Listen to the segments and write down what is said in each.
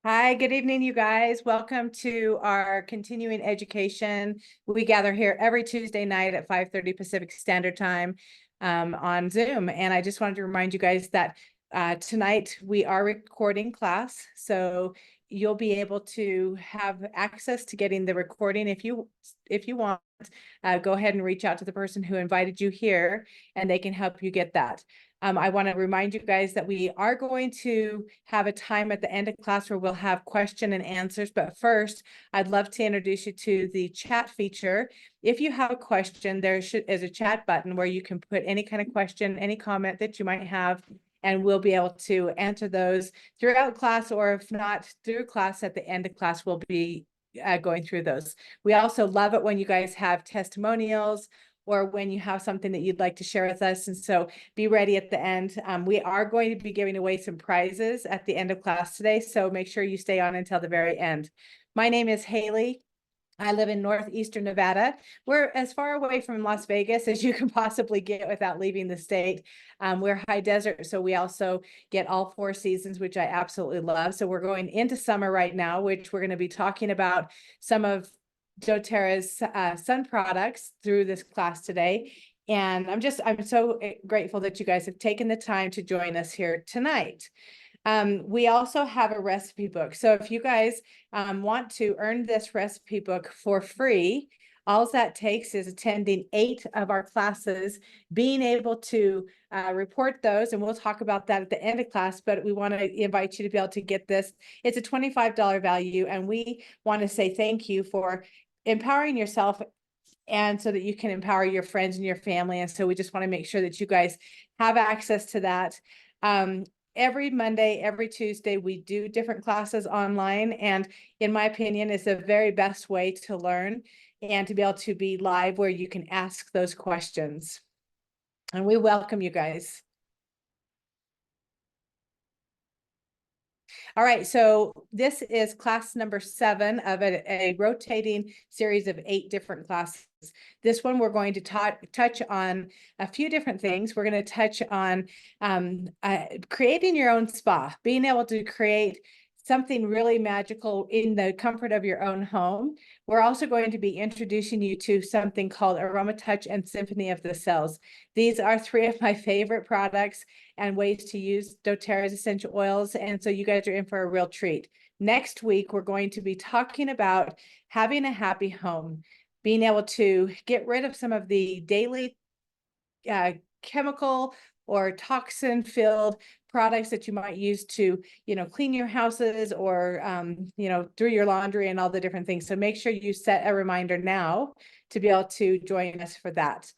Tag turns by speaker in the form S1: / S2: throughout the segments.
S1: Hi, good evening, you guys. Welcome to our continuing education. We gather here every Tuesday night at 5:30 Pacific Standard Time on Zoom. And I just wanted to remind you guys that tonight we are recording class. So you'll be able to have access to getting the recording if you want. Go ahead and reach out to the person who invited you here and they can help you get that. I want to remind you guys that we are going to have a time at the end of class where we'll have question and answers. But first, I'd love to introduce you to the chat feature. If you have a question, there is a chat button where you can put any kind of question, any comment that you might have, and we'll be able to answer those throughout class, or if not through class, at the end of class, we'll be going through those. We also love it when you guys have testimonials or when you have something that you'd like to share with us. And so be ready at the end. We are going to be giving away some prizes at the end of class today. So make sure you stay on until the very end. My name is Hayley. I live in northeastern Nevada. We're as far away from Las Vegas as you can possibly get without leaving the state. We're high desert, so we also get all 4 seasons, which I absolutely love. So we're going into summer right now, which we're going to be talking about some of doTERRA's sun products through this class today. And I'm so grateful that you guys have taken the time to join us here tonight. We also have a recipe book. So if you guys want to earn this recipe book for free, all that takes is attending 8 of our classes, being able to report those, and we'll talk about that at the end of class, but we want to invite you to be able to get this. It's a $25 value, and we want to say thank you for empowering yourself and so that you can empower your friends and your family. And so we just want to make sure that you guys have access to that. Every Monday, every Tuesday, we do different classes online. And in my opinion, it's the very best way to learn and to be able to be live where you can ask those questions. And we welcome you guys. All right, so this is class number 7 of a rotating series of 8 different classes. This one, we're going to touch on a few different things. We're going to touch on creating your own spa, being able to create something really magical in the comfort of your own home. We're also going to be introducing you to something called AromaTouch and Symphony of the Cells. These are 3 of my favorite products and ways to use doTERRA's essential oils. And so you guys are in for a real treat. Next week, we're going to be talking about having a happy home, being able to get rid of some of the daily chemical or toxin filled products that you might use to, clean your houses or, do your laundry and all the different things. So make sure you set a reminder now to be able to join us for that.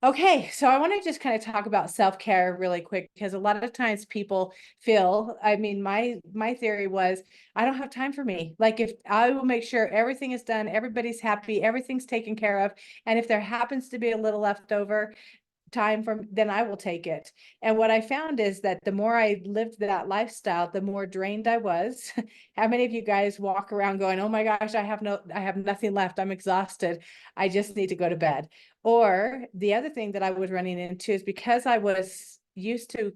S1: Okay, so I want to just kind of talk about self-care really quick, because a lot of times people feel, my theory was, I don't have time for me. Like, if I will make sure everything is done, everybody's happy, everything's taken care of, and if there happens to be a little leftover time from, then I will take it. And what I found is that the more I lived that lifestyle, the more drained I was. How many of you guys walk around going, oh my gosh, I have nothing left, I'm exhausted, I just need to go to bed? Or the other thing that I was running into is, because I was used to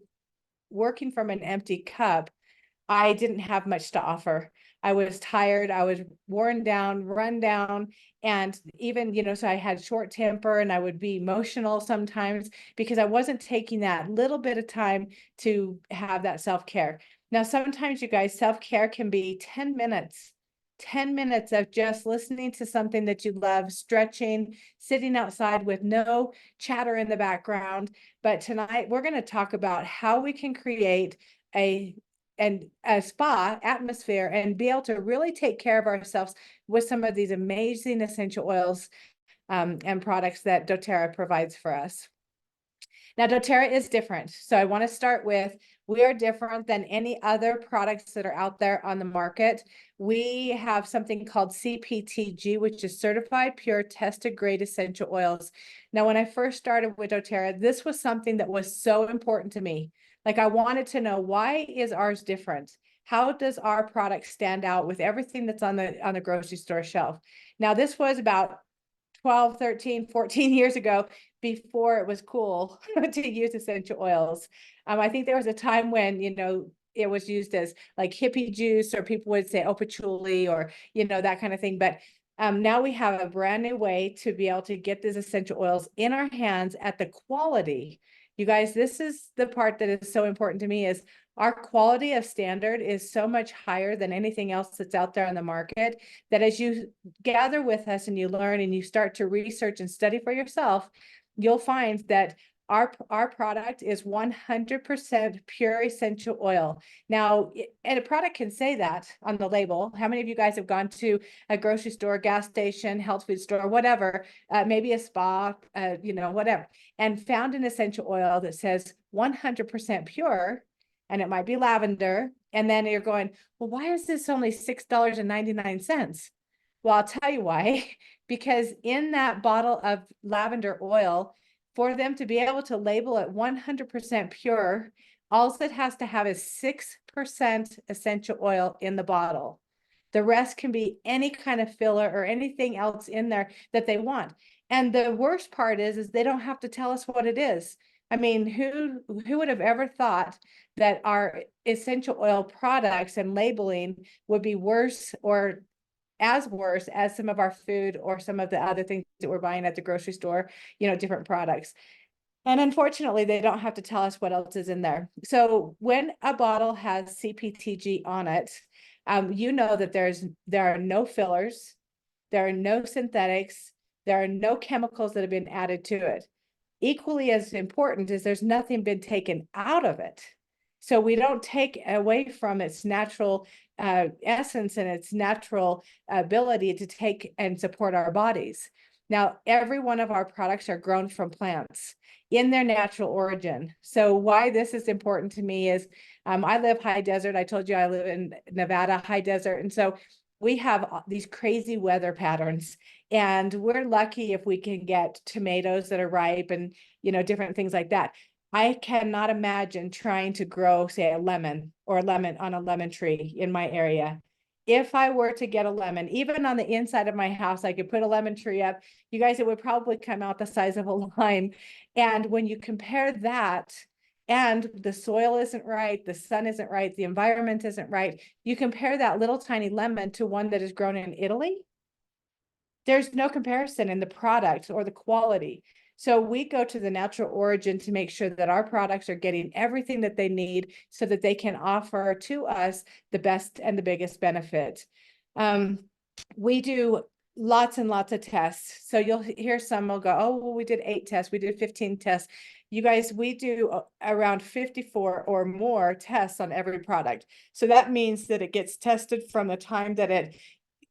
S1: working from an empty cup, I didn't have much to offer. I was tired, I was worn down, run down, and even, so I had short temper and I would be emotional sometimes because I wasn't taking that little bit of time to have that self-care. Now, sometimes, you guys, self-care can be 10 minutes. 10 minutes of just listening to something that you love, stretching, sitting outside with no chatter in the background. But tonight we're going to talk about how we can create a spa atmosphere and be able to really take care of ourselves with some of these amazing essential oils and products that doTERRA provides for us. Now, doTERRA is different. So I want to start with, we are different than any other products that are out there on the market. We have something called CPTG, which is Certified Pure Tested Grade Essential Oils. Now, when I first started with doTERRA, this was something that was so important to me. Like, I wanted to know, why is ours different? How does our product stand out with everything that's on the grocery store shelf? Now, this was about 12, 13, 14 years ago, before it was cool to use essential oils. I think there was a time when, it was used as like hippie juice, or people would say opachuli, or, that kind of thing. But now we have a brand new way to be able to get these essential oils in our hands at the quality. You guys, this is the part that is so important to me, is our quality of standard is so much higher than anything else that's out there on the market, that as you gather with us and you learn and you start to research and study for yourself, you'll find that our product is 100% pure essential oil. Now, and a product can say that on the label. How many of you guys have gone to a grocery store, gas station, health food store, whatever, maybe a spa, whatever, and found an essential oil that says 100% pure, and it might be lavender, and then you're going, well, why is this only $6.99? Well, I'll tell you why. Because in that bottle of lavender oil, for them to be able to label it 100% pure, all it has to have is 6% essential oil in the bottle. The rest can be any kind of filler or anything else in there that they want. And the worst part is they don't have to tell us what it is. I mean, who would have ever thought that our essential oil products and labeling would be worse or as worse as some of our food or some of the other things that we're buying at the grocery store, different products. And unfortunately, they don't have to tell us what else is in there. So when a bottle has CPTG on it, you know that there are no fillers, there are no synthetics, there are no chemicals that have been added to it. Equally as important is there's nothing been taken out of it. So we don't take away from its natural essence and its natural ability to take and support our bodies. Now, every one of our products are grown from plants in their natural origin. So why this is important to me is I live high desert. I told you I live in Nevada, high desert. And so we have these crazy weather patterns, and we're lucky if we can get tomatoes that are ripe and, different things like that. I cannot imagine trying to grow, say, a lemon on a lemon tree in my area. If I were to get a lemon, even on the inside of my house, I could put a lemon tree up. You guys, it would probably come out the size of a lime. And when you compare that, and the soil isn't right, the sun isn't right, the environment isn't right, you compare that little tiny lemon to one that is grown in Italy, there's no comparison in the product or the quality. So we go to the natural origin to make sure that our products are getting everything that they need so that they can offer to us the best and the biggest benefit. We do lots and lots of tests. So you'll hear some will go, oh, well, we did 8 tests. We did 15 tests. You guys, we do around 54 or more tests on every product. So that means that it gets tested from the time that it,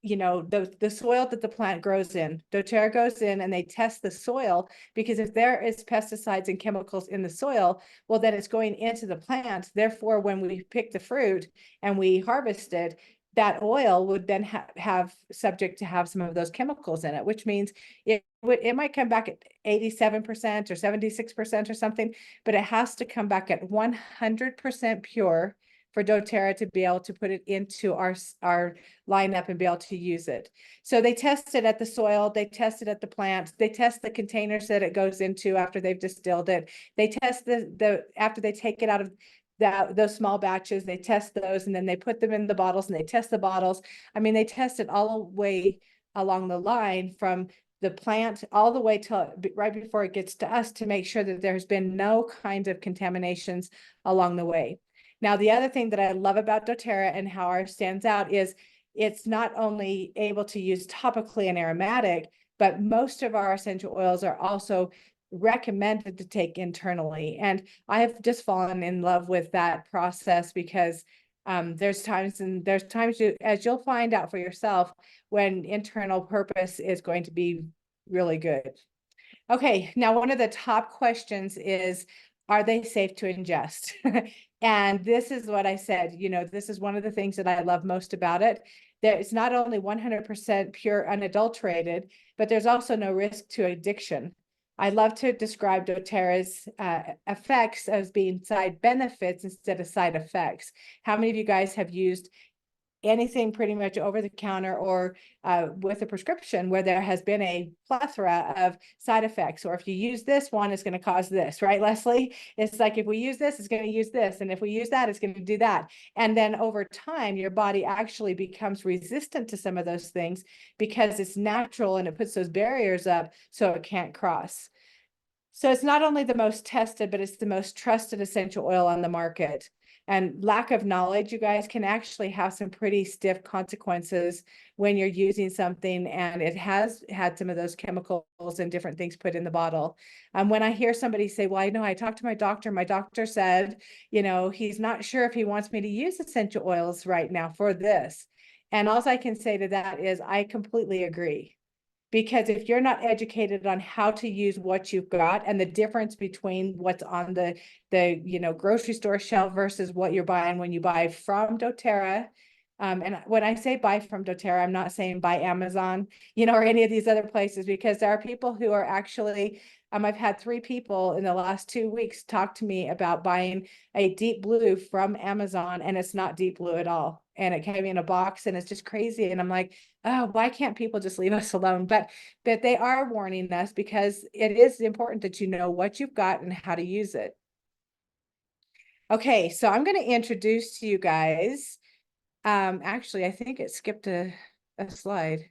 S1: the soil that the plant grows in. doTERRA goes in and they test the soil, because if there is pesticides and chemicals in the soil, well, then it's going into the plant. Therefore, when we pick the fruit and we harvest it, that oil would then have subject to have some of those chemicals in it, which means it might come back at 87% or 76% or something, but it has to come back at 100% pure for doTERRA to be able to put it into our lineup and be able to use it. So they test it at the soil, they test it at the plant, they test the containers that it goes into after they've distilled it. They test after they take it out of those small batches, they test those, and then they put them in the bottles and they test the bottles. I mean, they test it all the way along the line from the plant all the way till right before it gets to us, to make sure that there's been no kind of contaminations along the way. Now, the other thing that I love about doTERRA and how ours stands out is it's not only able to use topically and aromatic, but most of our essential oils are also recommended to take internally. And I have just fallen in love with that process, because there's times as you'll find out for yourself, when internal purpose is going to be really good. Okay, now one of the top questions is, are they safe to ingest? And this is what I said, this is one of the things that I love most about it. That it's not only 100% pure, unadulterated, but there's also no risk to addiction. I love to describe doTERRA's effects as being side benefits instead of side effects. How many of you guys have used anything pretty much over the counter or with a prescription where there has been a plethora of side effects. Or if you use this one, it's going to cause this, right, Leslie? It's like if we use this, it's going to use this. And if we use that, it's going to do that. And then over time, your body actually becomes resistant to some of those things because it's natural and it puts those barriers up so it can't cross. So it's not only the most tested, but it's the most trusted essential oil on the market. And lack of knowledge, you guys, can actually have some pretty stiff consequences when you're using something and it has had some of those chemicals and different things put in the bottle. When I hear somebody say, well, I know I talked to my doctor said, he's not sure if he wants me to use essential oils right now for this. And all I can say to that is I completely agree. Because if you're not educated on how to use what you've got and the difference between what's on the grocery store shelf versus what you're buying when you buy from doTERRA, and when I say buy from doTERRA, I'm not saying buy Amazon, or any of these other places, because there are people who are actually, I've had 3 people in the last 2 weeks talk to me about buying a deep blue from Amazon, and it's not deep blue at all. And it came in a box and it's just crazy. And I'm like, oh, why can't people just leave us alone? But they are warning us because it is important that you know what you've got and how to use it. Okay, so I'm going to introduce to you guys. Actually, I think it skipped a slide.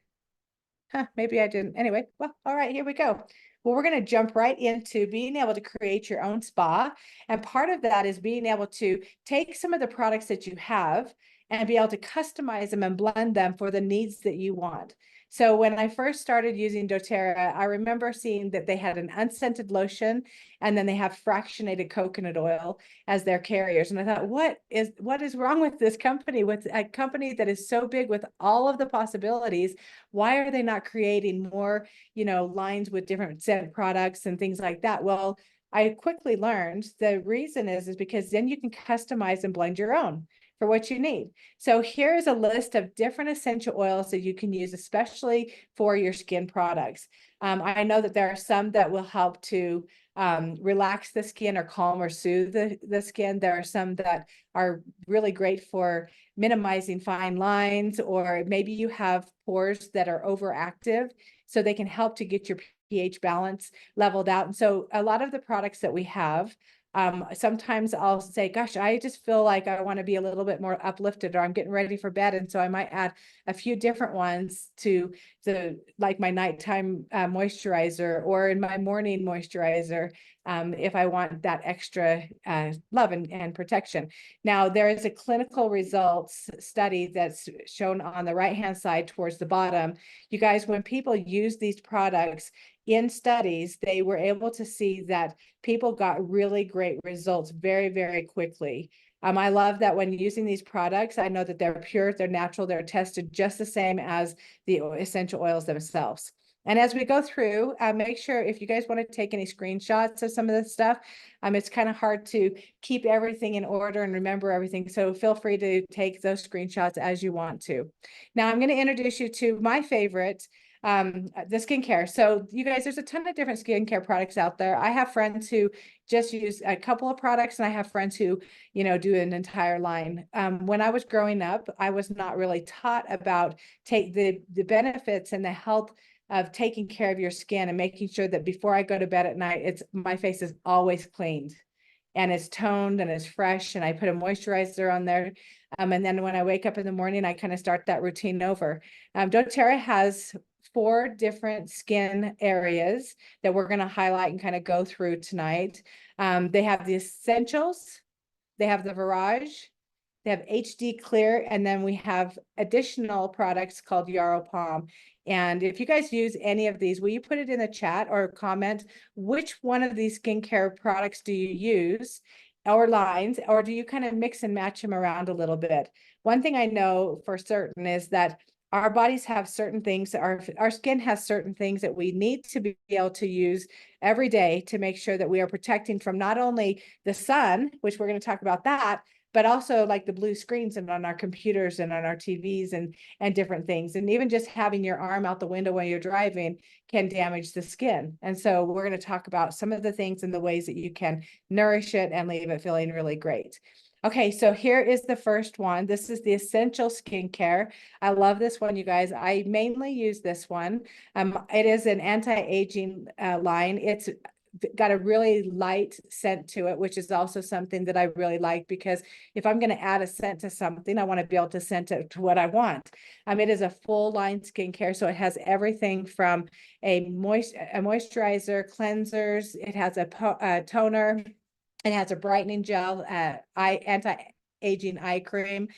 S1: Maybe I didn't. Anyway, well, all right, here we go. Well, we're going to jump right into being able to create your own spa. And part of that is being able to take some of the products that you have and be able to customize them and blend them for the needs that you want. So when I first started using doTERRA, I remember seeing that they had an unscented lotion and then they have fractionated coconut oil as their carriers. And I thought, what is wrong with this company, with a company that is so big with all of the possibilities? Why are they not creating more, lines with different scent products and things like that? Well, I quickly learned the reason is because then you can customize and blend your own for what you need. So here's a list of different essential oils that you can use, especially for your skin products. I know that there are some that will help to relax the skin or calm or soothe the skin. There are some that are really great for minimizing fine lines, or maybe you have pores that are overactive, so they can help to get your pH balance leveled out. And so a lot of the products that we have, sometimes I'll say, gosh, I just feel like I want to be a little bit more uplifted, or I'm getting ready for bed. And so I might add a few different ones to like my nighttime moisturizer, or in my morning moisturizer, if I want that extra love and protection. Now, there is a clinical results study that's shown on the right-hand side towards the bottom. You guys, when people use these products in studies, they were able to see that people got really great results very, very quickly. I love that when using these products, I know that they're pure, they're natural, they're tested just the same as the essential oils themselves. And as we go through, make sure if you guys want to take any screenshots of some of this stuff, it's kind of hard to keep everything in order and remember everything. So feel free to take those screenshots as you want to. Now I'm going to introduce you to my favorite, the skincare. So you guys, there's a ton of different skincare products out there. I have friends who just use a couple of products, and I have friends who, do an entire line. When I was growing up, I was not really taught about the benefits and the health of taking care of your skin and making sure that before I go to bed at night, my face is always cleaned and it's toned and it's fresh, and I put a moisturizer on there. And then when I wake up in the morning, I kind of start that routine over. doTERRA has 4 different skin areas that we're going to highlight and kind of go through tonight. They have the essentials, they have the Virage, they have HD Clear, and then we have additional products called Yarrow Palm. And if you guys use any of these, will you put it in the chat or comment which one of these skincare products do you use, or lines, or do you kind of mix and match them around a little bit? One thing I know for certain is that our bodies have certain things, our skin has certain things that we need to be able to use every day to make sure that we are protecting from not only the sun, which we're going to talk about that, but also like the blue screens and on our computers and on our TVs and different things. And even just having your arm out the window when you're driving can damage the skin. And so we're going to talk about some of the things and the ways that you can nourish it and leave it feeling really great. Okay, so here is the first one. This is the Essential Skincare. I love this one, you guys. I mainly use this one. It is an anti-aging line. It's got a really light scent to it, which is also something that I really like, because if I'm going to add a scent to something, I want to be able to scent it to what I want. It is a full line skincare, so it has everything from a moisturizer, cleansers. It has a toner. It has a brightening gel, anti-aging eye cream.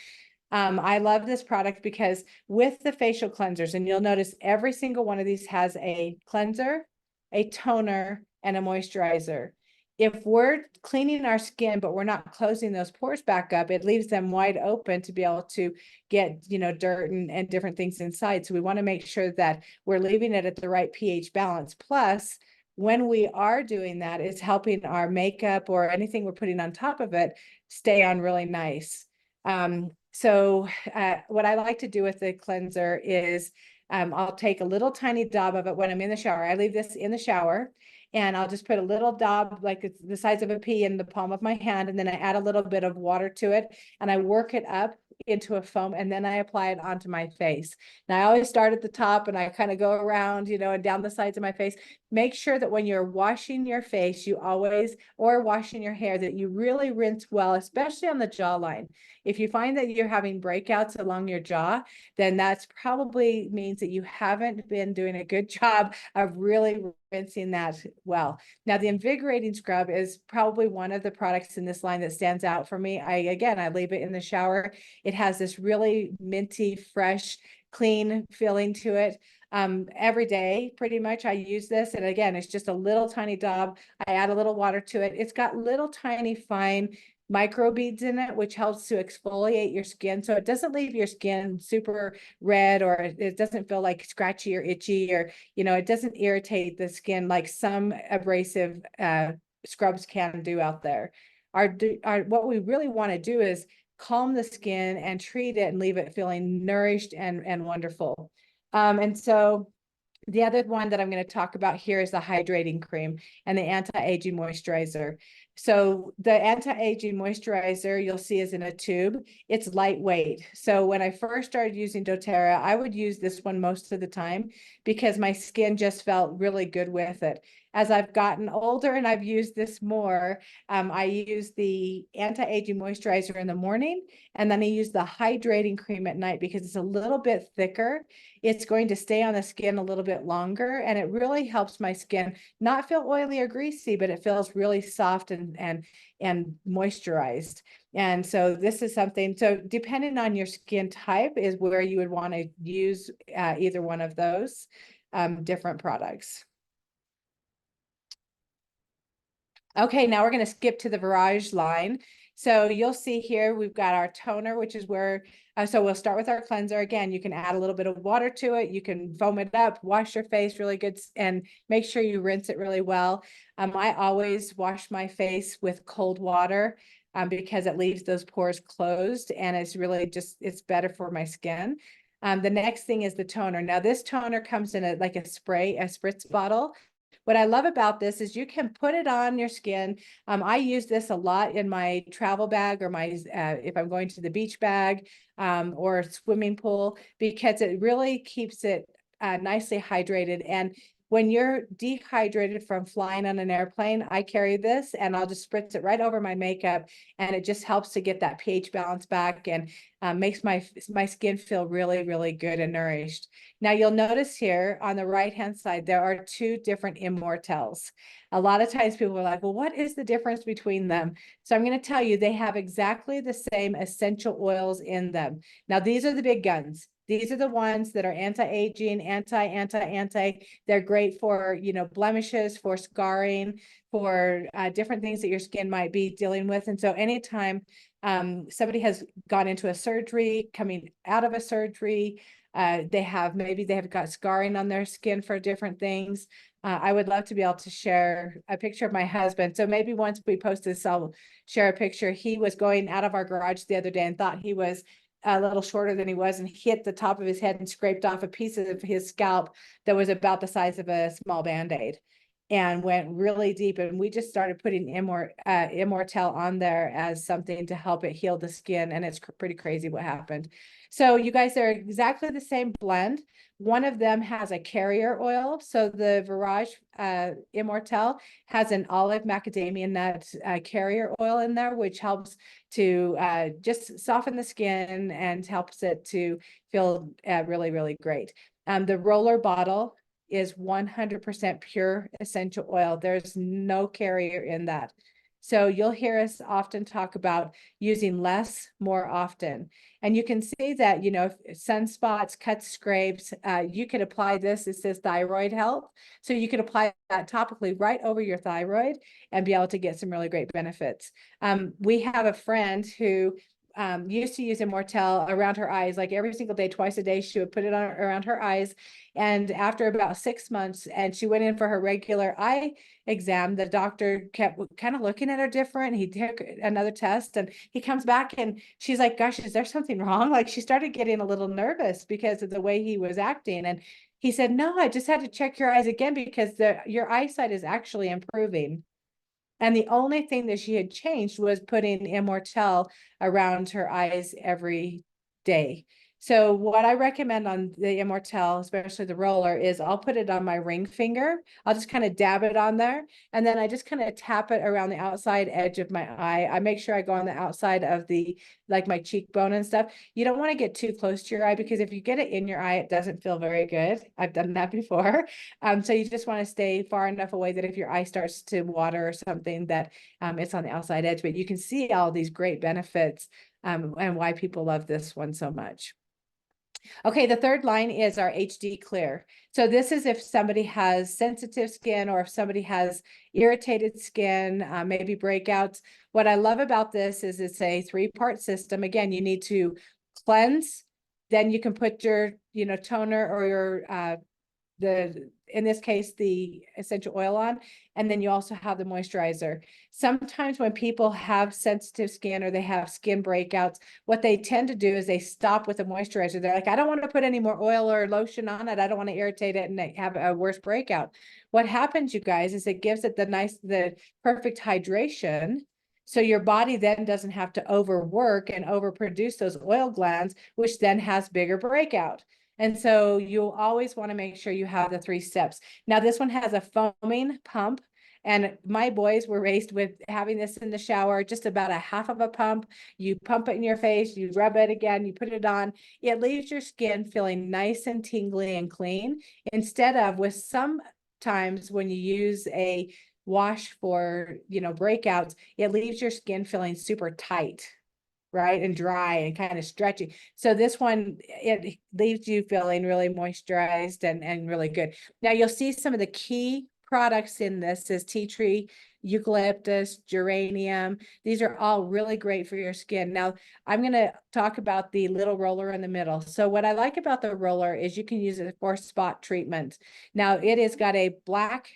S1: I love this product because with the facial cleansers, and you'll notice every single one of these has a cleanser, a toner, and a moisturizer. If we're cleaning our skin, but we're not closing those pores back up, it leaves them wide open to be able to get, dirt and different things inside. So we want to make sure that we're leaving it at the right pH balance. Plus, when we are doing that, it's helping our makeup or anything we're putting on top of it stay on really nice. So what I like to do with the cleanser is I'll take a little tiny dab of it when I'm in the shower. I leave this in the shower, and I'll just put a little dab, like it's the size of a pea, in the palm of my hand, and then I add a little bit of water to it, and I work it up into a foam, and then I apply it onto my face. Now I always start at the top and I kind of go around, and down the sides of my face. Make sure that when you're washing your face, or washing your hair, that you really rinse well, especially on the jawline. If you find that you're having breakouts along your jaw, then that's probably means that you haven't been doing a good job of really rinsing that well. Now, the invigorating scrub is probably one of the products in this line that stands out for me. I leave it in the shower. It has this really minty, fresh, clean feeling to it. Every day, pretty much, I use this. And again, it's just a little tiny dab. I add a little water to it. It's got little tiny fine microbeads in it, which helps to exfoliate your skin. So it doesn't leave your skin super red, or it doesn't feel like scratchy or itchy, or, it doesn't irritate the skin like some abrasive scrubs can do out there. What we really want to do is calm the skin and treat it and leave it feeling nourished and wonderful. And so the other one that I'm going to talk about here is the hydrating cream and the anti-aging moisturizer. So the anti-aging moisturizer you'll see is in a tube. It's lightweight. So when I first started using doTERRA, I would use this one most of the time because my skin just felt really good with it. As I've gotten older and I've used this more, I use the anti-aging moisturizer in the morning, and then I use the hydrating cream at night because it's a little bit thicker. It's going to stay on the skin a little bit longer, and it really helps my skin not feel oily or greasy, but it feels really soft and moisturized. And so this is something, so depending on your skin type is where you would want to use either one of those different products. Okay, now we're going to skip to the Virage line. So you'll see here, we've got our toner, which is where, so we'll start with our cleanser. Again, you can add a little bit of water to it. You can foam it up, wash your face really good, and make sure you rinse it really well. I always wash my face with cold water because it leaves those pores closed, and it's really it's better for my skin. The next thing is the toner. Now this toner comes in a spritz bottle. What I love about this is you can put it on your skin. I use this a lot in my travel bag, or my if I'm going to the beach bag or swimming pool, because it really keeps it nicely hydrated. And when you're dehydrated from flying on an airplane, I carry this and I'll just spritz it right over my makeup, and it just helps to get that pH balance back and makes my skin feel really, really good and nourished. Now you'll notice here on the right-hand side, there are two different Immortelles. A lot of times people are like, well, what is the difference between them? So I'm going to tell you, they have exactly the same essential oils in them. Now, these are the big guns. These are the ones that are anti-aging, anti. They're great for, blemishes, for scarring, for different things that your skin might be dealing with. And so anytime somebody has gone into a surgery, coming out of a surgery, maybe they have got scarring on their skin for different things. I would love to be able to share a picture of my husband. So maybe once we post this, I'll share a picture. He was going out of our garage the other day and thought he was a little shorter than he was, and hit the top of his head and scraped off a piece of his scalp that was about the size of a small Band-Aid. and went really deep. And we just started putting Immortel on there as something to help it heal the skin. And it's pretty crazy what happened. So you guys, they're exactly the same blend. One of them has a carrier oil. So the Virage Immortel has an olive macadamia nut carrier oil in there, which helps to just soften the skin and helps it to feel really, really great. The roller bottle is 100% pure essential oil. There's no carrier in that. So you'll hear us often talk about using less more often. And you can see that, you know, sunspots, cuts, scrapes, you could apply this. It says thyroid health. So you could apply that topically right over your thyroid and be able to get some really great benefits. We have a friend who used to use Immortel around her eyes, like every single day, twice a day, she would put it on around her eyes. And after about 6 months, and she went in for her regular eye exam, the doctor kept kind of looking at her different. He took another test and he comes back and she's like, gosh, is there something wrong? Like she started getting a little nervous because of the way he was acting. And he said, no, I just had to check your eyes again because your eyesight is actually improving. And the only thing that she had changed was putting Immortel around her eyes every day. So what I recommend on the Immortel, especially the roller, is I'll put it on my ring finger. I'll just kind of dab it on there. And then I just kind of tap it around the outside edge of my eye. I make sure I go on the outside of the, like my cheekbone and stuff. You don't want to get too close to your eye because if you get it in your eye, it doesn't feel very good. I've done that before. So you just want to stay far enough away that if your eye starts to water or something that it's on the outside edge, but you can see all these great benefits and why people love this one so much. Okay, the third line is our HD Clear. So this is if somebody has sensitive skin or if somebody has irritated skin, maybe breakouts. What I love about this is it's a 3-part system. Again, you need to cleanse, then you can put your, toner or your in this case, the essential oil on, and then you also have the moisturizer. Sometimes when people have sensitive skin or they have skin breakouts, what they tend to do is they stop with the moisturizer. They're like, I don't want to put any more oil or lotion on it. I don't want to irritate it and have a worse breakout. What happens, you guys, is it gives it the perfect hydration. So your body then doesn't have to overwork and overproduce those oil glands, which then has bigger breakout. And so you'll always want to make sure you have the 3 steps. Now, this one has a foaming pump, and my boys were raised with having this in the shower, just about a half of a pump. You pump it in your face, you rub it again, you put it on. It leaves your skin feeling nice and tingly and clean, instead of with sometimes when you use a wash for, breakouts, it leaves your skin feeling super tight, right, and dry and kind of stretchy. So this one, it leaves you feeling really moisturized and really good. Now you'll see some of the key products in this is tea tree, eucalyptus, geranium. These are all really great for your skin. Now I'm going to talk about the little roller in the middle. So what I like about the roller is you can use it for spot treatment. Now it has got a black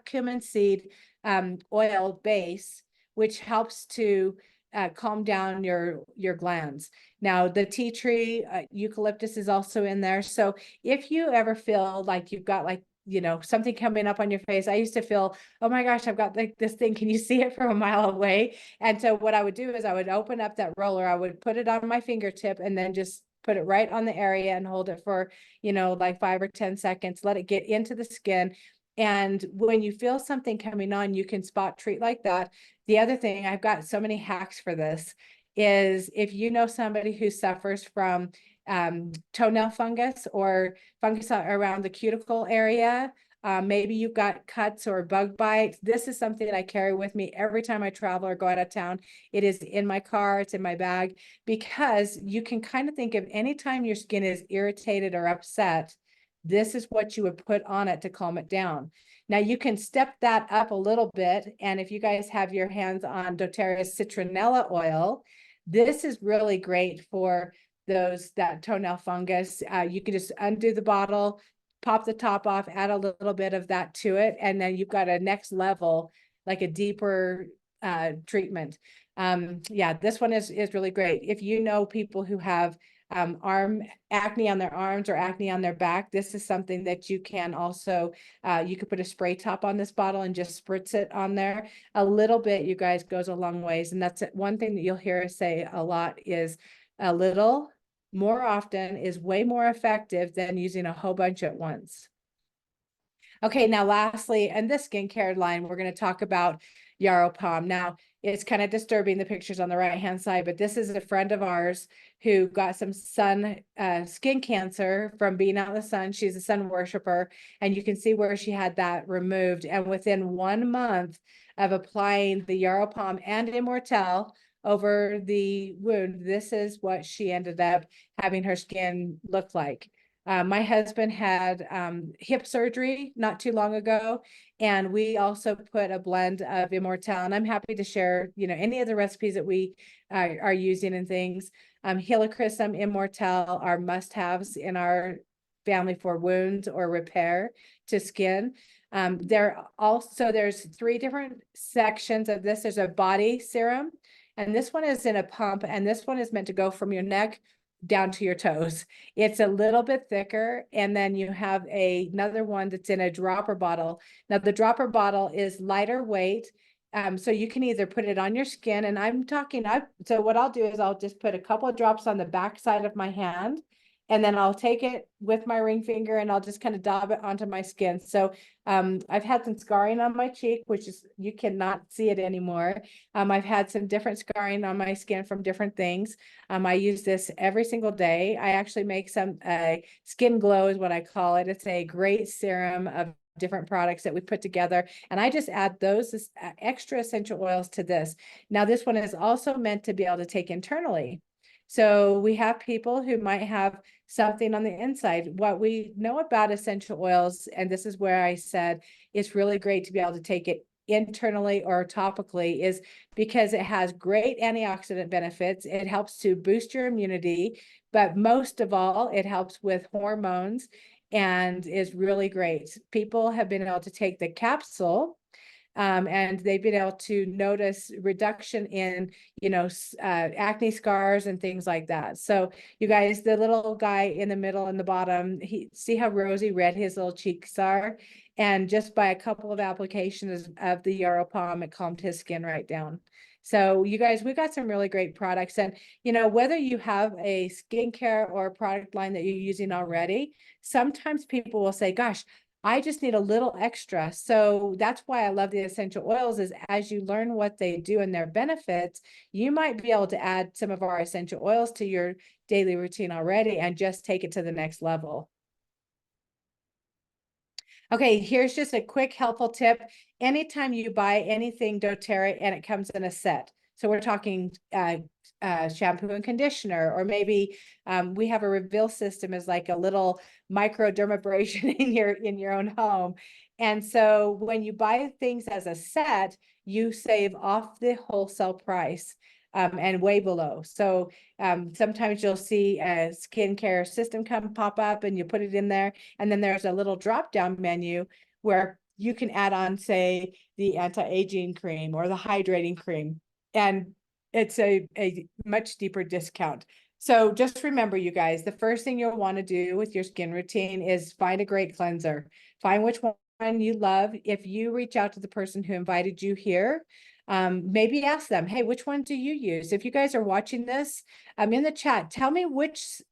S1: cumin seed oil base, which helps to calm down your glands. Now, the tea tree, eucalyptus is also in there. So if you ever feel like you've got something coming up on your face, I used to feel, oh my gosh, I've got like this thing. Can you see it from a mile away? And so what I would do is I would open up that roller, I would put it on my fingertip and then just put it right on the area and hold it for, like 5 or 10 seconds, let it get into the skin. And when you feel something coming on, you can spot treat like that. The other thing, I've got so many hacks for this, is if you know somebody who suffers from toenail fungus or fungus around the cuticle area, maybe you've got cuts or bug bites. This is something that I carry with me every time I travel or go out of town. It is in my car, it's in my bag, because you can kind of think of any time your skin is irritated or upset, this is what you would put on it to calm it down. Now you can step that up a little bit. And if you guys have your hands on doTERRA's citronella oil, this is really great for that toenail fungus. You can just undo the bottle, pop the top off, add a little bit of that to it. And then you've got a next level, like a deeper treatment. Yeah, this one is really great. If you know people who have arm acne on their arms or acne on their back, this is something that you can also, you could put a spray top on this bottle and just spritz it on there. A little bit, you guys, goes a long ways. And that's one thing that you'll hear us say a lot is a little more often is way more effective than using a whole bunch at once. Okay, now lastly, in this skincare line, we're going to talk about Yarrow Palm. Now, it's kind of disturbing, the pictures on the right-hand side, but this is a friend of ours who got some skin cancer from being out in the sun. She's a sun worshiper, and you can see where she had that removed. And within 1 month of applying the Yarrow Palm and Immortelle over the wound, this is what she ended up having her skin look like. My husband had hip surgery not too long ago, and we also put a blend of Immortelle, and I'm happy to share, any of the recipes that we are using and things. Helichrysum, Immortelle are must-haves in our family for wounds or repair to skin. There's 3 different sections of this. There's a body serum, and this one is in a pump, and this one is meant to go from your neck down to your toes. It's a little bit thicker. And then you have another one that's in a dropper bottle. Now the dropper bottle is lighter weight. So you can either put it on your skin, and so what I'll do is I'll just put a couple of drops on the back side of my hand, and then I'll take it with my ring finger and I'll just kind of dab it onto my skin. So I've had some scarring on my cheek, which is, you cannot see it anymore. I've had some different scarring on my skin from different things. I use this every single day. I actually make some skin glow is what I call it. It's a great serum of different products that we put together, and I just add those extra essential oils to this. Now this one is also meant to be able to take internally. So we have people who might have something on the inside. What we know about essential oils, and this is where I said it's really great to be able to take it internally or topically, is because it has great antioxidant benefits. It helps to boost your immunity, but most of all, it helps with hormones and is really great. People have been able to take the capsule, and they've been able to notice reduction in, acne scars and things like that. So you guys, the little guy in the middle and the bottom, see how rosy red his little cheeks are? And just by a couple of applications of the Yarrow Palm, it calmed his skin right down. So you guys, we've got some really great products. And, whether you have a skincare or a product line that you're using already, sometimes people will say, gosh, I just need a little extra. So that's why I love the essential oils, is as you learn what they do and their benefits, you might be able to add some of our essential oils to your daily routine already and just take it to the next level. Okay, here's just a quick helpful tip. Anytime you buy anything doTERRA and it comes in a set, so we're talking shampoo and conditioner, or maybe we have a reveal system as like a little microdermabrasion in your own home. And so when you buy things as a set, you save off the wholesale price. And way below. So sometimes you'll see a skincare system pop up and you put it in there. And then there's a little drop down menu where you can add on, say, the anti-aging cream or the hydrating cream. And it's a much deeper discount. So just remember, you guys, the first thing you'll want to do with your skin routine is find a great cleanser. Find which one you love. If you reach out to the person who invited you here, maybe ask them, hey, which one do you use? If you guys are watching this, in the chat, tell me which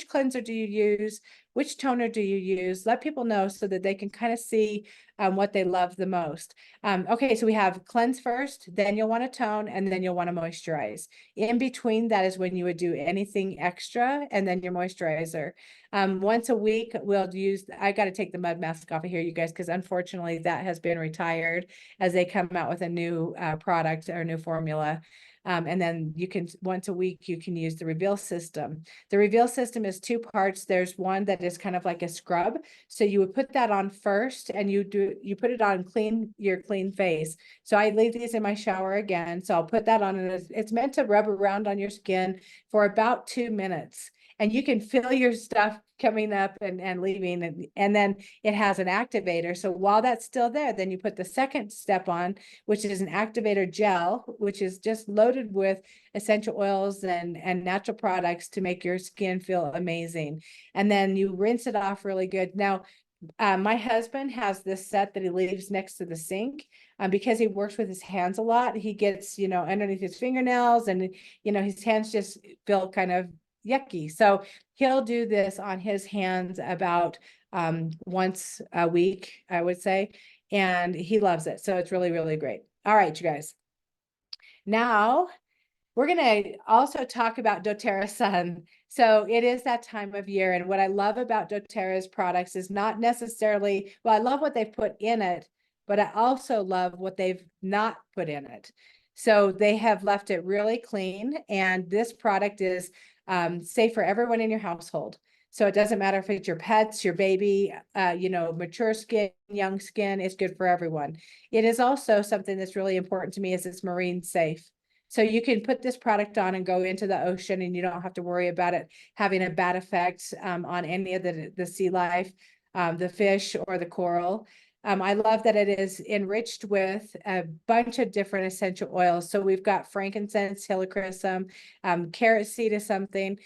S1: cleanser do you use? Which toner do you use? Let people know so that they can kind of see what they love the most. Okay, so we have cleanse first, then you'll want to tone, and then you'll want to moisturize. In between that is when you would do anything extra, and then your moisturizer. Once a week, I got to take the mud mask off of here, you guys, because unfortunately that has been retired as they come out with a new product or new formula. And then once a week, you can use the reveal system. The reveal system is 2 parts. There's one that is kind of like a scrub. So you would put that on first, and you put it on your clean face. So I leave these in my shower again. So I'll put that on, and it's meant to rub around on your skin for about 2 minutes. and you can feel your stuff coming up and leaving, and then it has an activator. So while that's still there, then you put the second step on, which is an activator gel, which is just loaded with essential oils and natural products to make your skin feel amazing. And then you rinse it off really good. Now, my husband has this set that he leaves next to the sink, because he works with his hands a lot. He gets, underneath his fingernails, and, his hands just feel kind of yucky. So he'll do this on his hands about once a week, I would say, and he loves it. So it's really, really great. All right, you guys. Now we're going to also talk about doTERRA Sun. So it is that time of year. And what I love about doTERRA's products is not necessarily, well, I love what they've put in it, but I also love what they've not put in it. So they have left it really clean. And this product is safe for everyone in your household. So it doesn't matter if it's your pets, your baby, mature skin, young skin, it's good for everyone. It is also something that's really important to me is it's marine safe. So you can put this product on and go into the ocean, and you don't have to worry about it having a bad effect on any of the sea life, the fish or the coral. I love that it is enriched with a bunch of different essential oils. So we've got frankincense, helichrysum, carrot seed is something.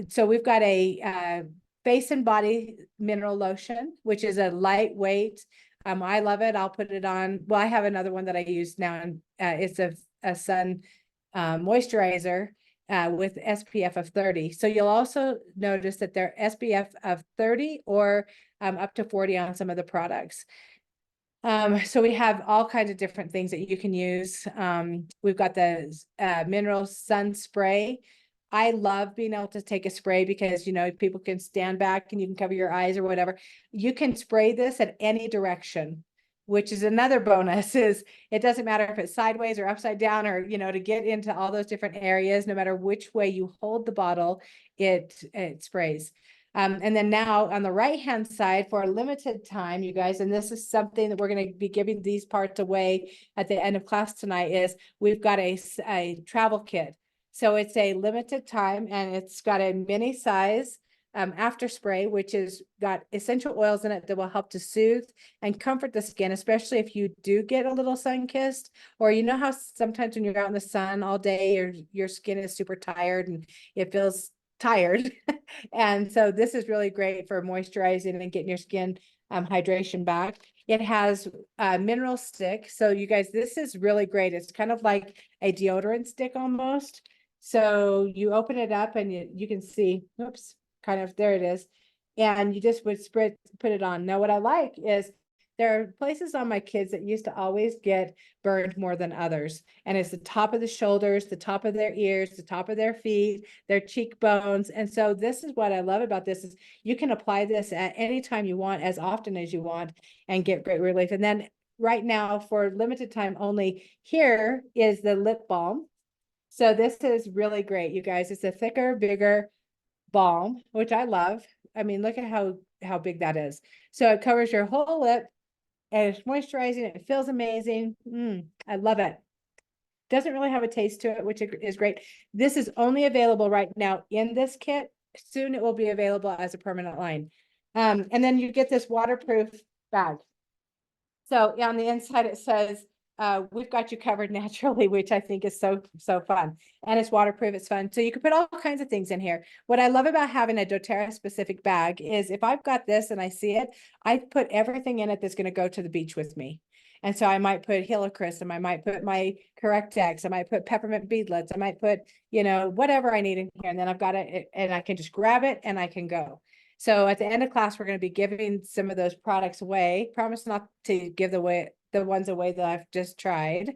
S1: So we've got a face and body mineral lotion, which is a lightweight. I love it. I'll put it on. Well, I have another one that I use now, and it's a sun moisturizer with SPF of 30. So you'll also notice that they're SPF of 30 or up to 40 on some of the products. So we have all kinds of different things that you can use. We've got the mineral sun spray. I love being able to take a spray because, people can stand back and you can cover your eyes or whatever. You can spray this at any direction, which is another bonus. Is it doesn't matter if it's sideways or upside down, or, to get into all those different areas, no matter which way you hold the bottle, it sprays. And then now on the right-hand side, for a limited time, you guys, and this is something that we're going to be giving these parts away at the end of class tonight, is we've got a travel kit. So it's a limited time, and it's got a mini size after spray, which is got essential oils in it that will help to soothe and comfort the skin, especially if you do get a little sun kissed, or how sometimes when you're out in the sun all day, your skin is super tired and it feels tired. And so this is really great for moisturizing and getting your skin hydration back. It has a mineral stick. So you guys, this is really great. It's kind of like a deodorant stick almost. So you open it up and you can see, oops, kind of, there it is. And you just would put it on. Now, what I like is there are places on my kids that used to always get burned more than others. And it's the top of the shoulders, the top of their ears, the top of their feet, their cheekbones. And so this is what I love about this is you can apply this at any time you want, as often as you want, and get great relief. And then right now, for limited time only, here is the lip balm. So this is really great, you guys. It's a thicker, bigger balm, which I love. I mean, look at how big that is. So it covers your whole lip, and it's moisturizing. It feels amazing. I love it. Doesn't really have a taste to it, which is great. This is only available right now in this kit. Soon it will be available as a permanent line. And then you get this waterproof bag. So on the inside, it says, we've got you covered naturally, which I think is so fun. And it's waterproof, it's fun. So you can put all kinds of things in here. What I love about having a doTERRA specific bag is if I've got this and I see it, I put everything in it that's going to go to the beach with me. And so I might put helichrysum, I might put my Correctex, I might put peppermint beadlets, I might put, whatever I need in here. And then I've got it and I can just grab it and I can go. So at the end of class, we're going to be giving some of those products away. Promise not to give the ones away that I've just tried.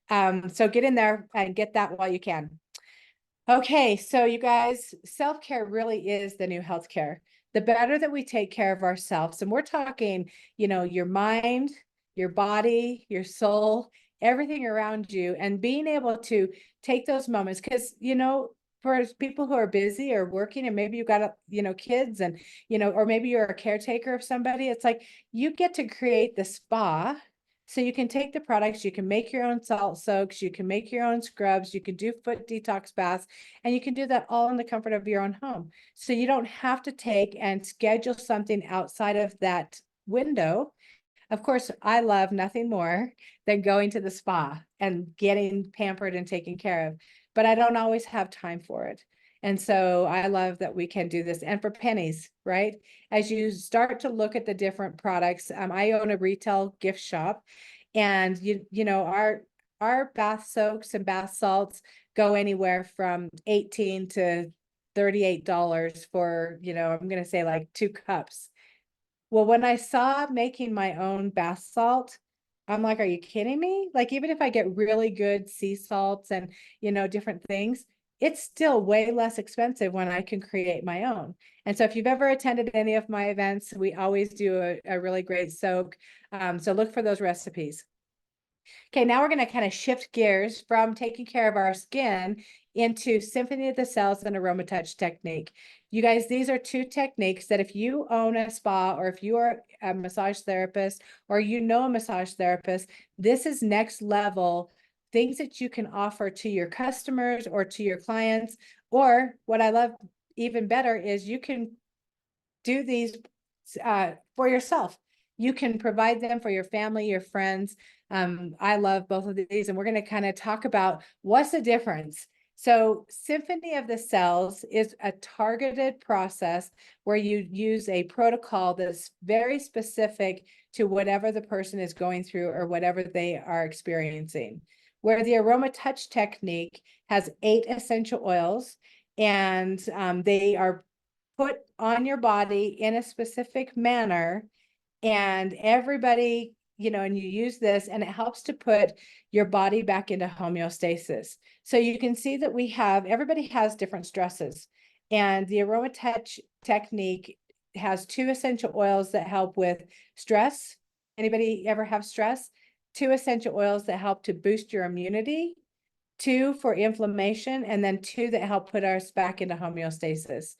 S1: So get in there and get that while you can. Okay, so you guys, self-care really is the new healthcare. The better that we take care of ourselves, and we're talking, your mind, your body, your soul, everything around you, and being able to take those moments, because, for people who are busy or working, and maybe you've got, kids and, or maybe you're a caretaker of somebody, it's like you get to create the spa So you can take the products, you can make your own salt soaks, you can make your own scrubs, you can do foot detox baths, and you can do that all in the comfort of your own home. So you don't have to take and schedule something outside of that window. Of course, I love nothing more than going to the spa and getting pampered and taken care of, but I don't always have time for it. And so I love that we can do this, and for pennies, right? As you start to look at the different products, I own a retail gift shop, and you know, our bath soaks and bath salts go anywhere from $18 to $38 for, you know, I'm going to say like 2 cups. Well, when I saw making my own bath salt, I'm like, are you kidding me? Like, even if I get really good sea salts and, you know, different things, it's still way less expensive when I can create my own. And so if you've ever attended any of my events, we always do a really great soak. So look for those recipes. Okay, now we're going to kind of shift gears from taking care of our skin into Symphony of the Cells and AromaTouch technique. You guys, these are 2 techniques that if you own a spa, or if you are a massage therapist, or you know a massage therapist, this is next level things that you can offer to your customers or to your clients. Or what I love even better is you can do these for yourself. You can provide them for your family, your friends. I love both of these, and we're going to kind of talk about what's the difference. So Symphony of the Cells is a targeted process where you use a protocol that's very specific to whatever the person is going through or whatever they are experiencing. Where the AromaTouch technique has 8 essential oils, and they are put on your body in a specific manner, and everybody, you know, and you use this and it helps to put your body back into homeostasis. So you can see that everybody has different stresses, and the AromaTouch technique has 2 essential oils that help with stress. Anybody ever have stress? 2 essential oils that help to boost your immunity, 2 for inflammation, and then 2 that help put us back into homeostasis.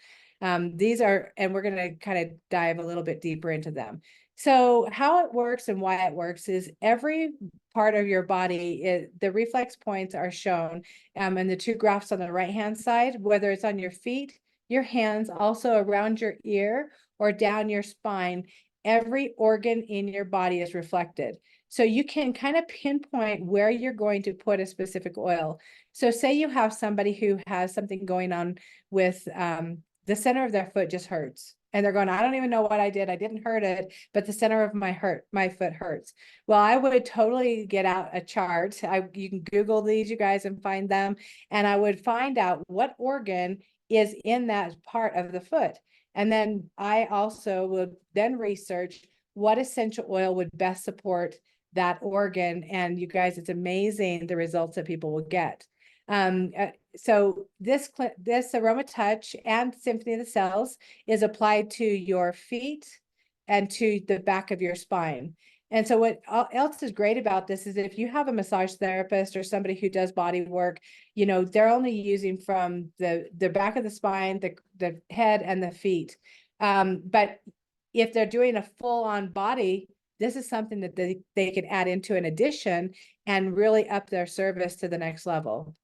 S1: These are, and we're going to kind of dive a little bit deeper into them. So how it works and why it works is every part of your body, the reflex points are shown, and the 2 graphs on the right-hand side, whether it's on your feet, your hands, also around your ear or down your spine, every organ in your body is reflected. So you can kind of pinpoint where you're going to put a specific oil. So say you have somebody who has something going on with the center of their foot just hurts. And they're going, I don't even know what I did. I didn't hurt it, but the center of my foot hurts. Well, I would totally get out a chart. You can Google these, you guys, and find them. And I would find out what organ is in that part of the foot. And then I also would then research what essential oil would best support that organ. And you guys, it's amazing the results that people will get. So this AromaTouch and Symphony of the Cells is applied to your feet and to the back of your spine. And so what else is great about this is if you have a massage therapist or somebody who does body work, you know, they're only using from the back of the spine, the head and the feet. But if they're doing a full-on body, this is something that they can add into an addition and really up their service to the next level.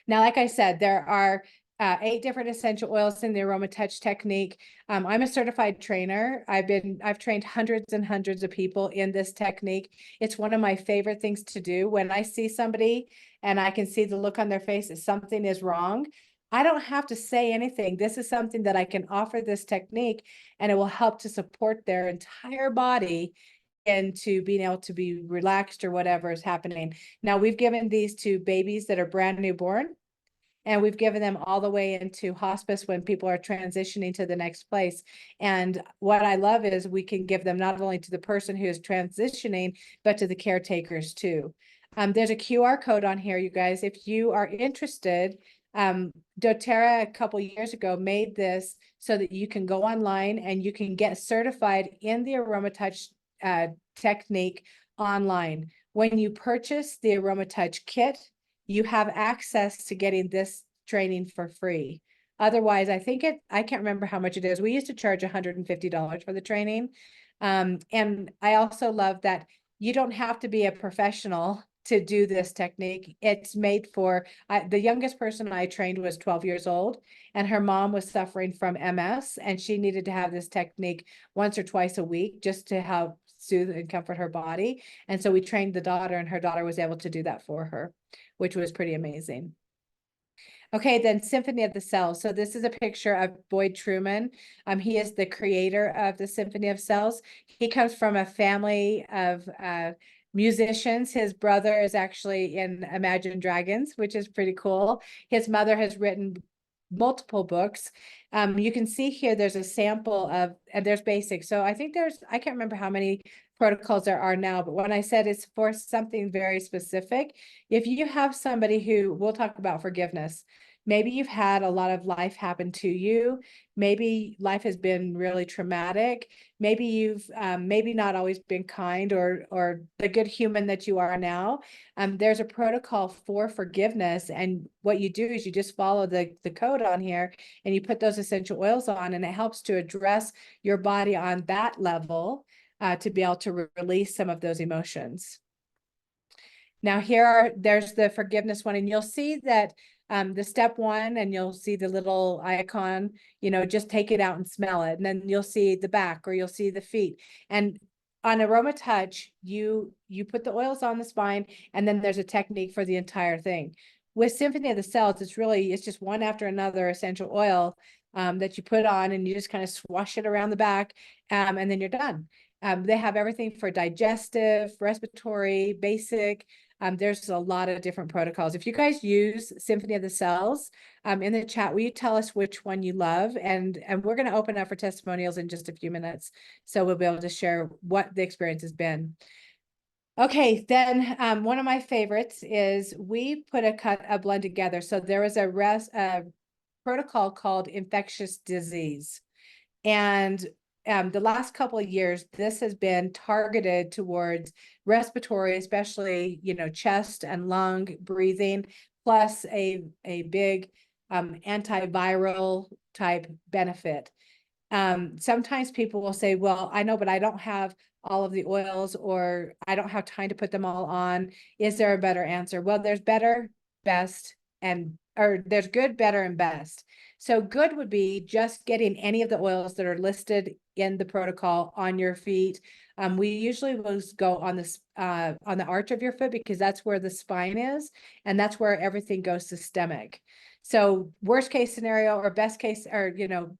S1: Now, like I said, there are 8 different essential oils in the AromaTouch technique. I'm a certified trainer. I've trained hundreds and hundreds of people in this technique. It's one of my favorite things to do. When I see somebody and I can see the look on their face that something is wrong, I don't have to say anything. This is something that I can offer this technique, and it will help to support their entire body into being able to be relaxed or whatever is happening. Now, we've given these to babies that are brand new born, and we've given them all the way into hospice when people are transitioning to the next place. And what I love is we can give them not only to the person who is transitioning, but to the caretakers too. There's a QR code on here, you guys. If you are interested, doTERRA a couple years ago made this so that you can go online and you can get certified in the AromaTouch technique online. When you purchase the AromaTouch kit, you have access to getting this training for free. Otherwise, I can't remember how much it is. We used to charge $150 for the training. And I also love that you don't have to be a professional to do this technique. It's made for, the youngest person I trained was 12 years old, and her mom was suffering from MS, and she needed to have this technique once or twice a week just to help soothe and comfort her body. And so we trained the daughter, and her daughter was able to do that for her, which was pretty amazing. Okay, then Symphony of the Cells. So this is a picture of Boyd Truman. He is the creator of the Symphony of Cells. He comes from a family of musicians. His brother is actually in Imagine Dragons, which is pretty cool. His mother has written multiple books. You can see here there's a sample of, and there's basics. So I think I can't remember how many protocols there are now, but when I said it's for something very specific, if you have somebody who, we'll talk about forgiveness, maybe you've had a lot of life happen to you, maybe life has been really traumatic, maybe you've maybe not always been kind or the good human that you are now. There's a protocol for forgiveness, and what you do is you just follow the code on here, and you put those essential oils on, and it helps to address your body on that level, to be able to release some of those emotions. Now there's the forgiveness one, and you'll see that the step one, and you'll see the little icon, just take it out and smell it. And then you'll see the back, or you'll see the feet. And on AromaTouch, you put the oils on the spine, and then there's a technique for the entire thing. With Symphony of the Cells, it's just one after another essential oil that you put on, and you just kind of swash it around the back, and then you're done. They have everything for digestive, respiratory, basic. There's a lot of different protocols. If you guys use Symphony of the Cells, in the chat, will you tell us which one you love? And we're going to open up for testimonials in just a few minutes, so we'll be able to share what the experience has been. Okay, then one of my favorites is we put a blend together. So there was a protocol called infectious disease. And the last couple of years, this has been targeted towards respiratory, especially, chest and lung breathing, plus a big antiviral type benefit. Sometimes people will say, well, I know, but I don't have all of the oils, or I don't have time to put them all on. Is there a better answer? Well, there's better, best, or there's good, better, and best. So good would be just getting any of the oils that are listed in the protocol on your feet. We usually will go on the arch of your foot, because that's where the spine is, and that's where everything goes systemic. So worst case scenario, or best case, or good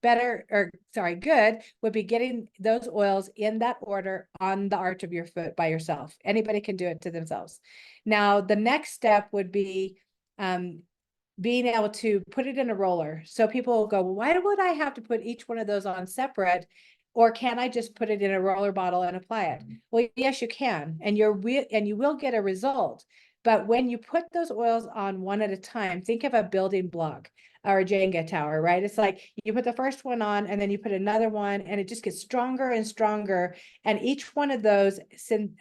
S1: would be getting those oils in that order on the arch of your foot by yourself. Anybody can do it to themselves. Now, the next step would be being able to put it in a roller. So people will go, well, why would I have to put each one of those on separate? Or can I just put it in a roller bottle and apply it? Well, yes, you can, and you will get a result. But when you put those oils on one at a time, think of a building block or a Jenga tower, right? It's like you put the first one on, and then you put another one, and it just gets stronger and stronger. And each one of those,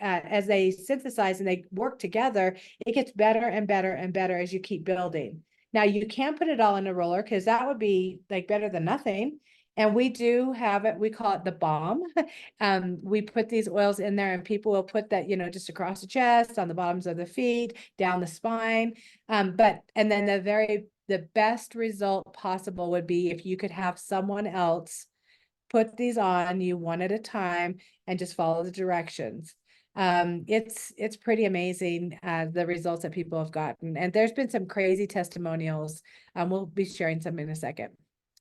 S1: as they synthesize and they work together, it gets better and better and better as you keep building. Now, you can put it all in a roller, because that would be like better than nothing. And we do have it, we call it the bomb. We put these oils in there, and people will put that, just across the chest, on the bottoms of the feet, down the spine. And then the best result possible would be if you could have someone else put these on you one at a time and just follow the directions. It's pretty amazing, the results that people have gotten. And there's been some crazy testimonials. We'll be sharing some in a second.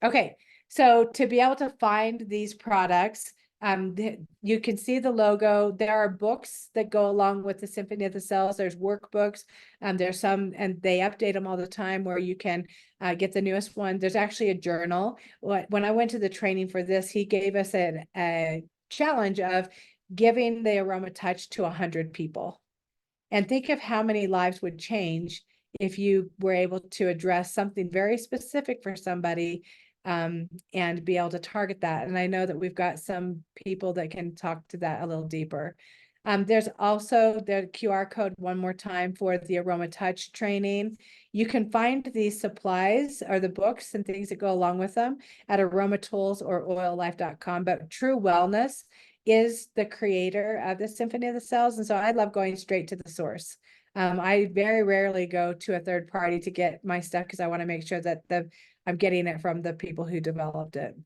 S1: Okay, so to be able to find these products, you can see the logo. There are books that go along with the Symphony of the Cells. There's workbooks. There's some, and they update them all the time, where you can get the newest one. There's actually a journal. When I went to the training for this, he gave us a challenge of giving the AromaTouch to 100 people. And think of how many lives would change if you were able to address something very specific for somebody, and be able to target that. And I know that we've got some people that can talk to that a little deeper. There's also the QR code one more time for the AromaTouch training. You can find these supplies or the books and things that go along with them at AromaTools or oillife.com. But True Wellness is the creator of the Symphony of the Cells. And so I love going straight to the source. I very rarely go to a third party to get my stuff because I want to make sure that I'm getting it from the people who developed it.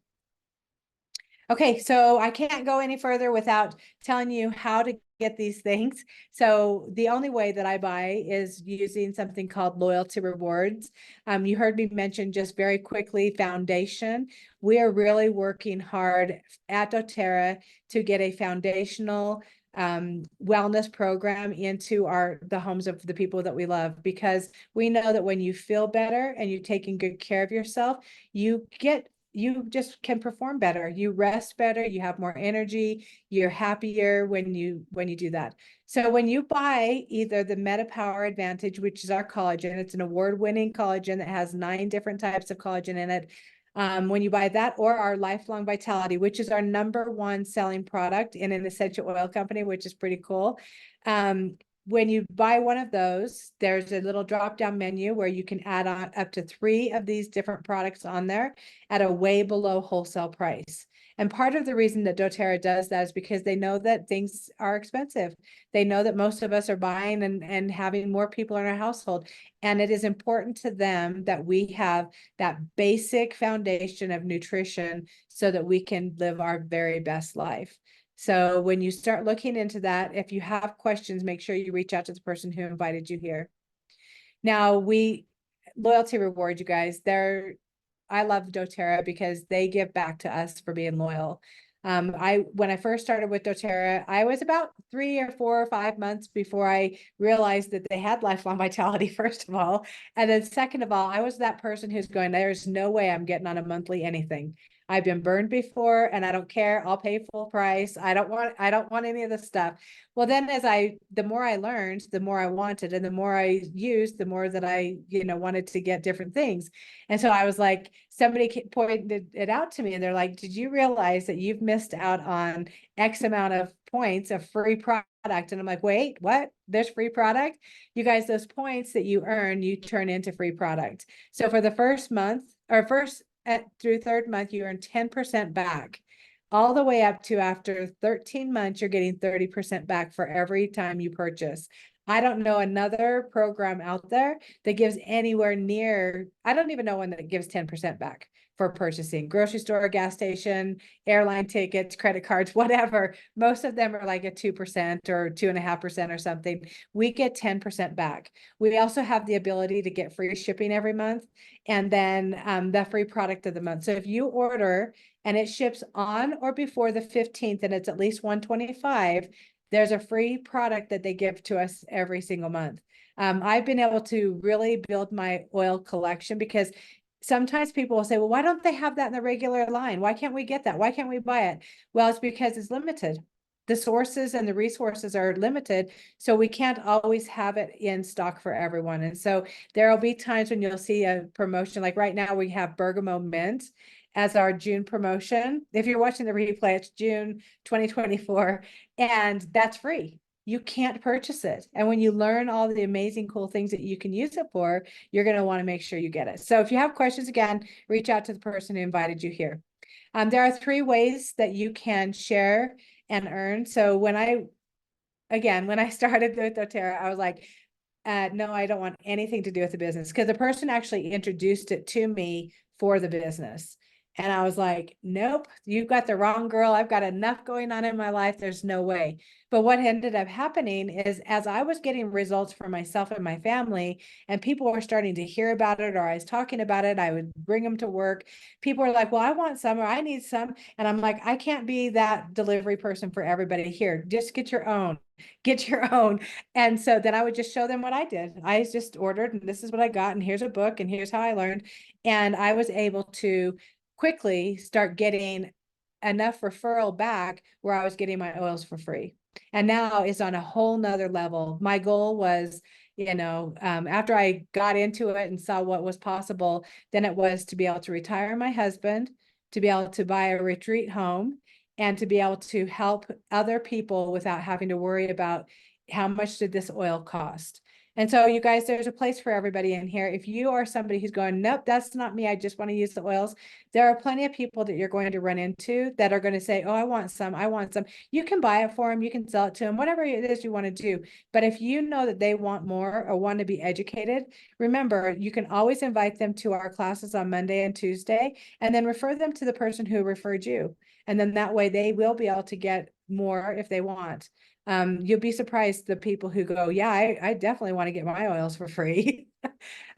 S1: Okay, so I can't go any further without telling you how to get these things. So the only way that I buy is using something called loyalty rewards. You heard me mention just very quickly foundation. We are really working hard at doTERRA to get a foundational wellness program into the homes of the people that we love, because we know that when you feel better and you're taking good care of yourself, you just can perform better. You rest better, you have more energy, you're happier when you do that. So when you buy either the Meta Power Advantage, which is our collagen, it's an award-winning collagen that has 9 different types of collagen in it. When you buy that, or our Lifelong Vitality, which is our #1 selling product in an essential oil company, which is pretty cool. When you buy one of those, there's a little drop-down menu where you can add on up to 3 of these different products on there at a way below wholesale price. And part of the reason that doTERRA does that is because they know that things are expensive. They know that most of us are buying and having more people in our household. And it is important to them that we have that basic foundation of nutrition so that we can live our very best life. So when you start looking into that, if you have questions, make sure you reach out to the person who invited you here. Now, loyalty reward, you guys, I love doTERRA because they give back to us for being loyal. When I first started with doTERRA, I was about 3 or 4 or 5 months before I realized that they had Lifelong Vitality, first of all. And then second of all, I was that person who's going, there's no way I'm getting on a monthly anything. I've been burned before and I don't care. I'll pay full price. I don't want any of this stuff. Well, then the more I learned, the more I wanted, and the more I used, the more that I, wanted to get different things. And so I was like, somebody pointed it out to me and they're like, did you realize that you've missed out on X amount of points of free product? And I'm like, wait, what? There's free product? You guys, those points that you earn, you turn into free product. So for the first month or through third month, you earn 10% back. All the way up to after 13 months, you're getting 30% back for every time you purchase. I don't know another program out there that gives anywhere near, I don't even know one that gives 10% back for purchasing. Grocery store, gas station, airline tickets, credit cards, whatever. Most of them are like a 2% or 2.5% or something. We get 10% back. We also have the ability to get free shipping every month, and then the free product of the month. So if you order and it ships on or before the 15th and it's at least $125, there's a free product that they give to us every single month. I've been able to really build my oil collection because sometimes people will say, well, why don't they have that in the regular line? Why can't we get that? Why can't we buy it? Well, it's because it's limited. The sources and the resources are limited, so we can't always have it in stock for everyone. And so there will be times when you'll see a promotion, like right now we have bergamot mint as our June promotion. If you're watching the replay, it's June 2024, and that's free. You can't purchase it. And when you learn all the amazing cool things that you can use it for, you're going to want to make sure you get it. So if you have questions, again, reach out to the person who invited you here. There are 3 ways that you can share and earn. So when I started with doTERRA, I was like, no, I don't want anything to do with the business, because the person actually introduced it to me for the business. And I was like, nope, you've got the wrong girl. I've got enough going on in my life. There's no way. But what ended up happening is, as I was getting results for myself and my family, and people were starting to hear about it, or I was talking about it, I would bring them to work. People were like, well, I want some, or I need some. And I'm like, I can't be that delivery person for everybody here. Just get your own. Get your own. And so then I would just show them what I did. I just ordered, and this is what I got, and here's a book, and here's how I learned. And I was able to quickly start getting enough referral back where I was getting my oils for free. And now it's on a whole nother level. My goal was, after I got into it and saw what was possible, then it was to be able to retire my husband, to be able to buy a retreat home, and to be able to help other people without having to worry about how much did this oil cost. And so you guys, there's a place for everybody in here. If you are somebody who's going, nope, that's not me, I just want to use the oils, there are plenty of people that you're going to run into that are going to say, oh, I want some. You can buy it for them, you can sell it to them, whatever it is you want to do. But if you know that they want more or want to be educated, remember, you can always invite them to our classes on Monday and Tuesday, and then refer them to the person who referred you. And then that way they will be able to get more if they want. You'll be surprised the people who go, yeah, I definitely want to get my oils for free.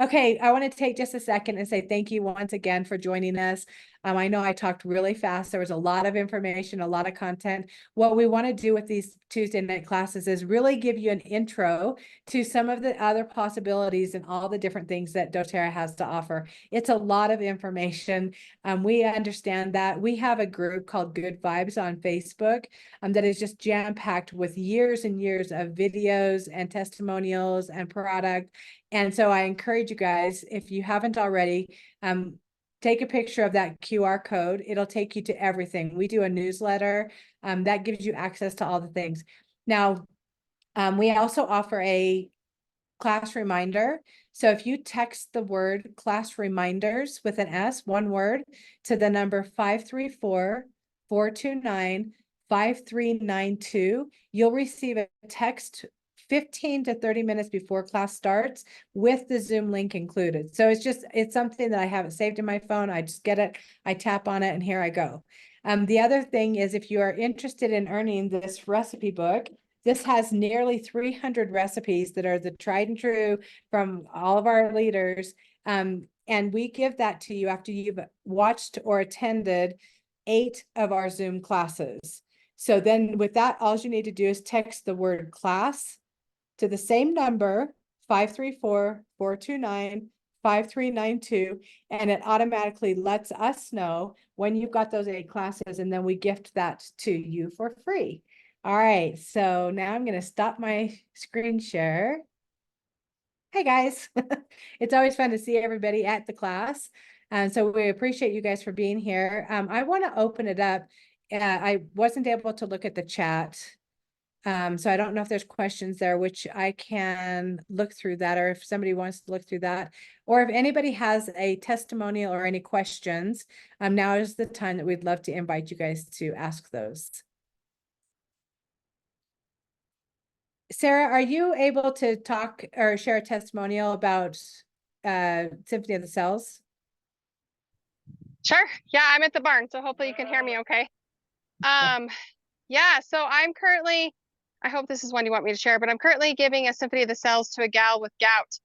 S1: Okay, I want to take just a second and say thank you once again for joining us. I know I talked really fast. There was a lot of information, a lot of content. What we want to do with these Tuesday night classes is really give you an intro to some of the other possibilities and all the different things that doTERRA has to offer. It's a lot of information. We understand that. We have a group called Good Vibes on Facebook that is just jam-packed with years and years of videos and testimonials and product. And so I encourage you guys, if you haven't already, take a picture of that QR code. It'll take you to everything. We do a newsletter that gives you access to all the things. Now, we also offer a class reminder. So if you text the word class reminders with an S, one word, to the number 534-429-5392, you'll receive a text 15 to 30 minutes before class starts with the Zoom link included. So it's something that I have it saved in my phone. I just get it, I tap on it, and here I go. The other thing is, if you are interested in earning this recipe book, this has nearly 300 recipes that are the tried and true from all of our leaders. And we give that to you after you've watched or attended 8 of our Zoom classes. So then with that, all you need to do is text the word class to the same number, 534-429-5392, and it automatically lets us know when you've got those 8 classes, and then we gift that to you for free. All right, so now I'm going to stop my screen share. Hey guys, it's always fun to see everybody at the class. And so we appreciate you guys for being here. I want to open it up. I wasn't able to look at the chat. So I don't know if there's questions there, which I can look through that, or if somebody wants to look through that, or if anybody has a testimonial or any questions, now is the time that we'd love to invite you guys to ask those. Sarah, are you able to talk or share a testimonial about Symphony of the Cells?
S2: Sure. Yeah, I'm at the barn, so hopefully you can hear me okay. Yeah, so I'm currently, I hope this is one you want me to share, but I'm currently giving a Symphony of the Cells to a gal with gout.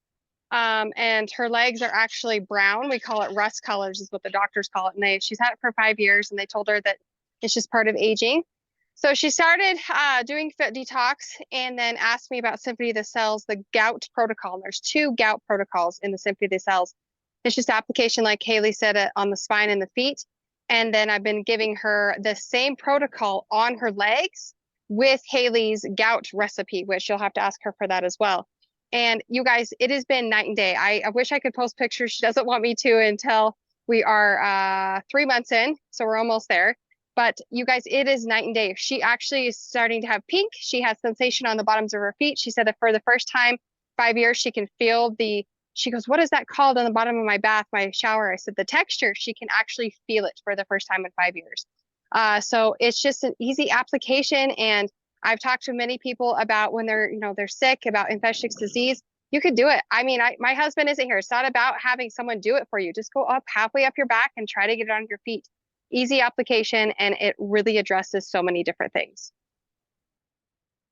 S2: And her legs are actually brown. We call it rust colors is what the doctors call it. And she's had it for 5 years, and they told her that it's just part of aging. So she started doing Fit Detox and then asked me about Symphony of the Cells, the gout protocol. And there's 2 gout protocols in the Symphony of the Cells. It's just application, like Hayley said, on the spine and the feet. And then I've been giving her the same protocol on her legs with Hayley's gout recipe, which you'll have to ask her for that as well. And you guys, it has been night and day. I wish I could post pictures. She doesn't want me to until we are 3 months in. So we're almost there. But you guys, it is night and day. She actually is starting to have pink. She has sensation on the bottoms of her feet. She said that for the first time, 5 years, she can feel she goes, what is that called on the bottom of my bath, my shower? I said, the texture. She can actually feel it for the first time in 5 years. So it's just an easy application. And I've talked to many people about when they're sick, about infectious disease. You could do it. I mean, my husband isn't here. It's not about having someone do it for you. Just go up halfway up your back and try to get it on your feet. Easy application, and it really addresses so many different things.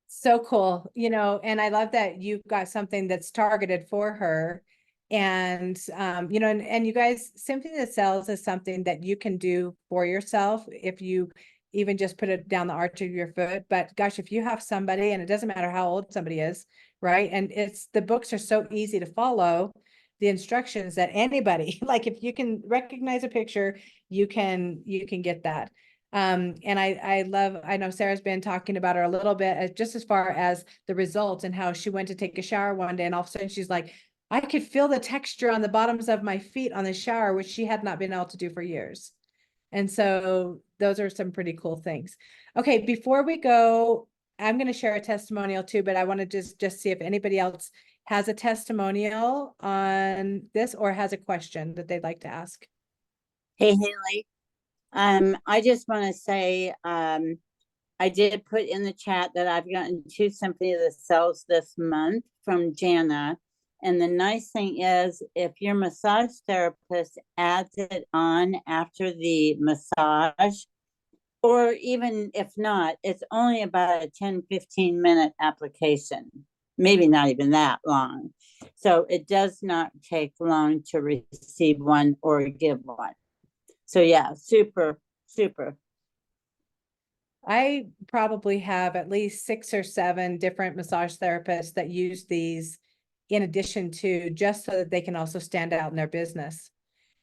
S1: So cool, and I love that you've got something that's targeted for her. And, and you guys, Symphony of the Cells is something that you can do for yourself if you even just put it down the arch of your foot. But gosh, if you have somebody, and it doesn't matter how old somebody is, right? And the books are so easy to follow, the instructions, that anybody, like if you can recognize a picture, you can get that. And I know Sarah's been talking about her a little bit, just as far as the results, and how she went to take a shower one day, and all of a sudden she's like, I could feel the texture on the bottoms of my feet on the shower, which she had not been able to do for years. And so those are some pretty cool things. Okay, before we go, I'm going to share a testimonial too, but I want to just see if anybody else has a testimonial on this or has a question that they'd like to ask.
S3: Hey, Haley. I just want to say, I did put in the chat that I've gotten 2 Symphony of the Cells this month from Jana. And the nice thing is, if your massage therapist adds it on after the massage, or even if not, it's only about a 10-15 minute application, maybe not even that long. So it does not take long to receive one or give one. So yeah, super, super.
S1: I probably have at least 6 or 7 different massage therapists that use these in addition to, just so that they can also stand out in their business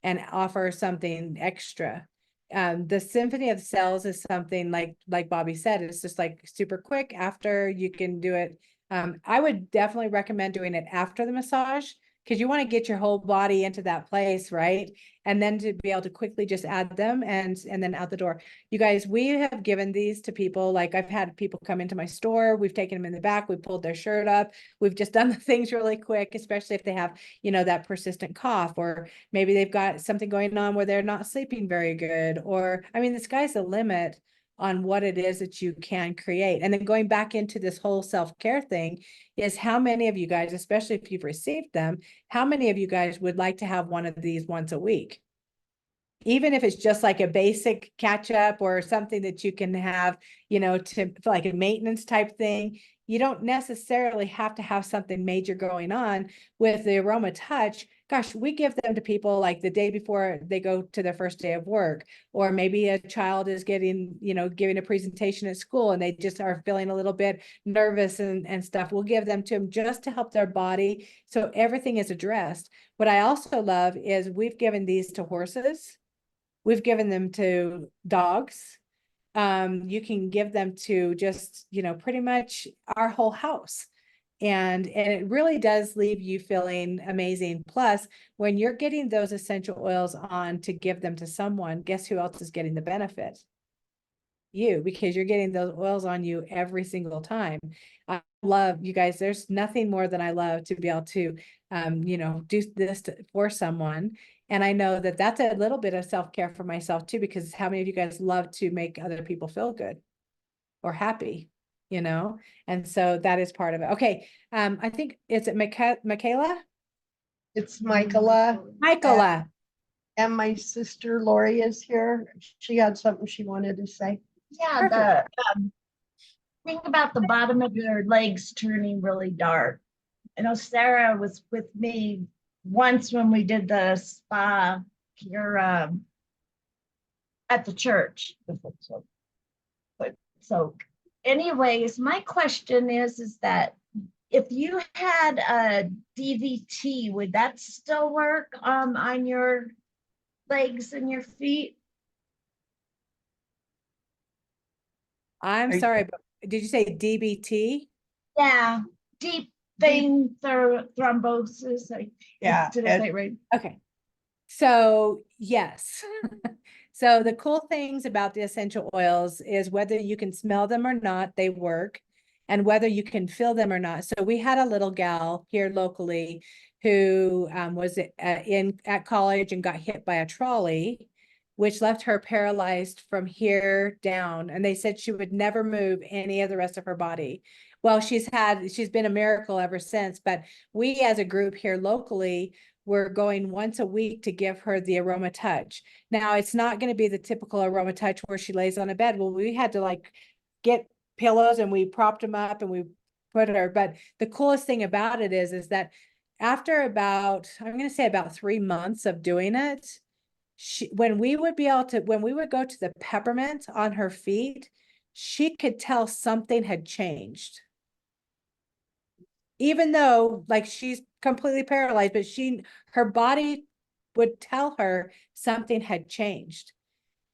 S1: and offer something extra. The Symphony of Cells is something like Bobby said, it's just like super quick after you can do it. I would definitely recommend doing it after the massage, because you want to get your whole body into that place, right? And then to be able to quickly just add them and then out the door. You guys, we have given these to people. Like, I've had people come into my store, we've taken them in the back, we pulled their shirt up, we've just done the things really quick, especially if they have, you know, that persistent cough, or maybe they've got something going on where they're not sleeping very good, or, I mean, the sky's the limit on what it is that you can create. And then going back into this whole self-care thing is, how many of you guys, especially if you've received them, how many of you guys would like to have one of these once a week? Even if it's just like a basic catch up or something that you can have, you know, to like a maintenance type thing. You don't necessarily have to have something major going on with the AromaTouch. Gosh, we give them to people like the day before they go to their first day of work, or maybe a child is getting, you know, giving a presentation at school and they just are feeling a little bit nervous and stuff. We'll give them to them just to help their body. So everything is addressed. What I also love is we've given these to horses. We've given them to dogs. You can give them to just, you know, pretty much our whole house. And it really does leave you feeling amazing. Plus, when you're getting those essential oils on to give them to someone, guess who else is getting the benefit? You, because you're getting those oils on you every single time. I love, you guys, there's nothing more than I love to be able to, you know, do this for someone. And I know that that's a little bit of self-care for myself too, because how many of you guys love to make other people feel good or happy, you know? And so that is part of it. Okay. I think, is it Michaela?
S4: It's Michaela.
S1: Michaela.
S4: And my sister Lori is here. She had something she wanted to say.
S5: Yeah, the thing about the bottom of your legs turning really dark. I know Sarah was with me once when we did the spa here at the church. So anyways, my question is that if you had a DVT, would that still work on your legs and your feet?
S1: I'm sorry, but did you say DBT?
S5: Yeah, deep vein thrombosis.
S4: Yeah,
S5: Did I say it right?
S1: Okay. So yes. So the cool things about the essential oils is whether you can smell them or not, they work, and whether you can feel them or not. So we had a little gal here locally who was at college and got hit by a trolley, which left her paralyzed from here down. And they said she would never move any of the rest of her body. Well, she's been a miracle ever since. But we as a group here locally, we're going once a week to give her the AromaTouch. Now, it's not going to be the typical AromaTouch where she lays on a bed. Well, we had to like get pillows and we propped them up and we put her. But the coolest thing about it is that after about, I'm going to say about 3 months of doing it, when we would go to the peppermint on her feet, she could tell something had changed. Even though like she's completely paralyzed, but her body would tell her something had changed.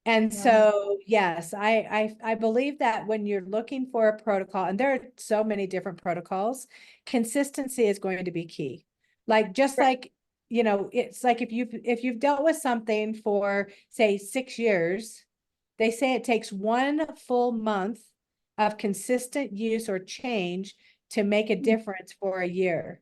S1: And so, yes, I believe that when you're looking for a protocol, and there are so many different protocols, consistency is going to be key. Like, just like, you know, it's like if you've dealt with something for say 6 years, they say it takes 1 full month of consistent use or change to make a difference for a year.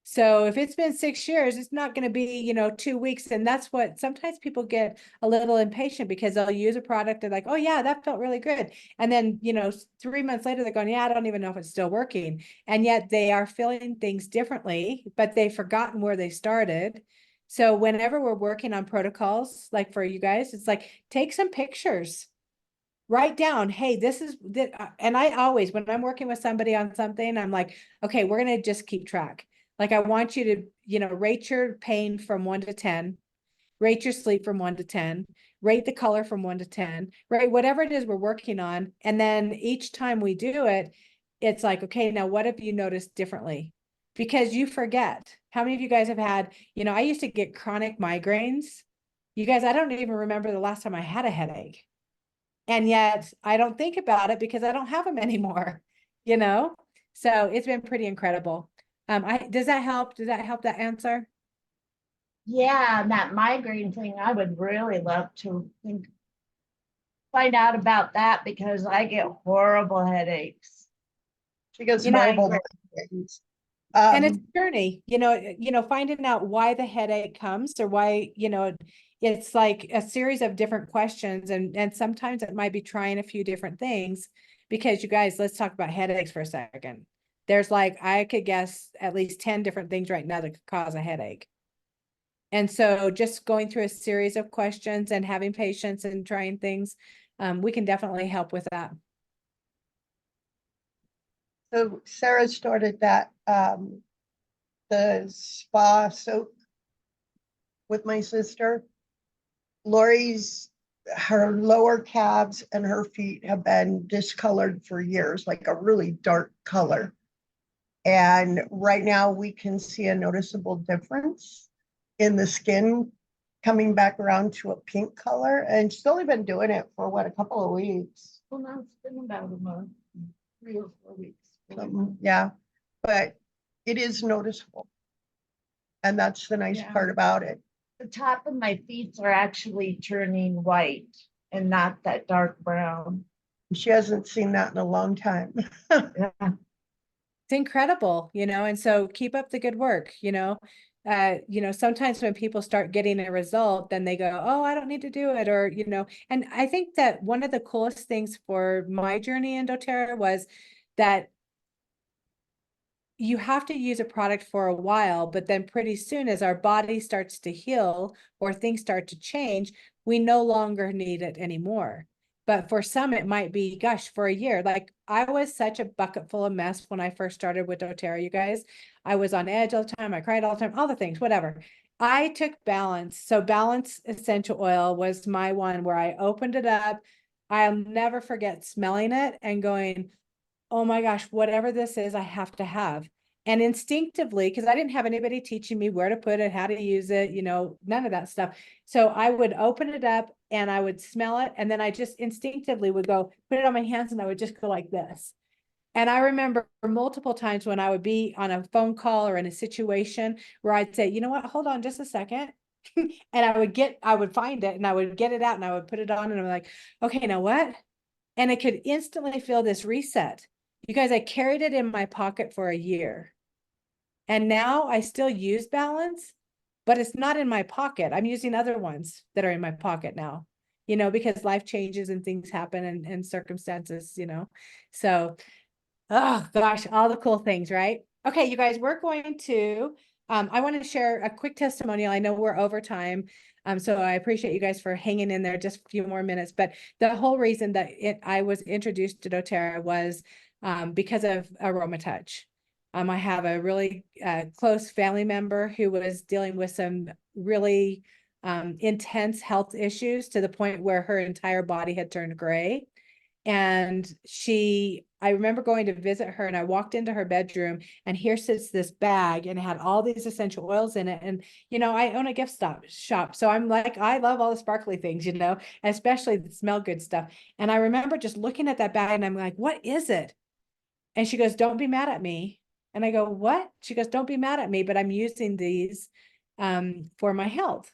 S1: So if it's been 6 years, it's not going to be, 2 weeks. And that's what sometimes people get a little impatient because they'll use a product. They're like, oh yeah, that felt really good. And then, 3 months later, they're going, yeah, I don't even know if it's still working. And yet they are feeling things differently, but they've forgotten where they started. So whenever we're working on protocols, like for you guys, it's like, take some pictures, write down, hey, this is that. And I always, when I'm working with somebody on something, I'm like, okay, we're going to just keep track. Like, I want you to, rate your pain from 1 to 10, rate your sleep from 1 to 10, rate the color from 1 to 10, right? Whatever it is we're working on. And then each time we do it, it's like, okay, now what have you noticed differently? Because you forget. How many of you guys have had, I used to get chronic migraines. You guys, I don't even remember the last time I had a headache. And yet I don't think about it because I don't have them anymore, So it's been pretty incredible. Does that help? Does that help that answer?
S5: Yeah, and that migraine thing, I would really love to find out about that because I get horrible headaches.
S4: She gets
S1: You know,
S4: horrible migraines.
S1: And it's a journey, finding out why the headache comes or why, it's like a series of different questions. And sometimes it might be trying a few different things because you guys, let's talk about headaches for a second. There's like, I could guess at least 10 different things right now that could cause a headache. And so just going through a series of questions and having patience and trying things, we can definitely help with that.
S4: So Sarah started that, the spa soak with my sister. Lori's, her lower calves and her feet have been discolored for years, like a really dark color. And right now we can see a noticeable difference in the skin coming back around to a pink color. And she's only been doing it for what, a couple of weeks.
S5: Well, now it's been about a month, 3 or 4 weeks.
S4: Yeah, but it is noticeable. And that's the nice
S5: Yeah.
S4: part about it.
S5: The top of my feet are actually turning white and not that dark brown.
S4: She hasn't seen that in a long time.
S5: Yeah.
S1: It's incredible, and so keep up the good work, sometimes when people start getting a result, then they go, oh, I don't need to do it. Or, and I think that one of the coolest things for my journey in doTERRA was that you have to use a product for a while, but then pretty soon as our body starts to heal or things start to change, we no longer need it anymore. But for some, it might be, gosh, for a year. Like I was such a bucket full of mess when I first started with doTERRA, you guys. I was on edge all the time. I cried all the time, all the things, whatever. I took Balance. So Balance essential oil was my one where I opened it up. I'll never forget smelling it and going, oh my gosh, whatever this is, I have to have. And instinctively, because I didn't have anybody teaching me where to put it, how to use it, none of that stuff. So I would open it up and I would smell it. And then I just instinctively would go put it on my hands and I would just go like this. And I remember multiple times when I would be on a phone call or in a situation where I'd say, you know what, hold on just a second. And I would find it and I would get it out and I would put it on and I'm like, okay, now what? And I could instantly feel this reset. You guys, I carried it in my pocket for a year. And now I still use Balance, but it's not in my pocket. I'm using other ones that are in my pocket now, because life changes and things happen and circumstances, So, oh gosh, all the cool things, right? Okay, you guys, we're going to, I want to share a quick testimonial. I know we're over time. So I appreciate you guys for hanging in there just a few more minutes. But the whole reason that I was introduced to doTERRA was because of AromaTouch. I have a really close family member who was dealing with some really intense health issues to the point where her entire body had turned gray. And I remember going to visit her and I walked into her bedroom and here sits this bag and it had all these essential oils in it. And, I own a gift shop. So I'm like, I love all the sparkly things, especially the smell good stuff. And I remember just looking at that bag and I'm like, what is it? And she goes, don't be mad at me. And I go, what? She goes, don't be mad at me, but I'm using these for my health.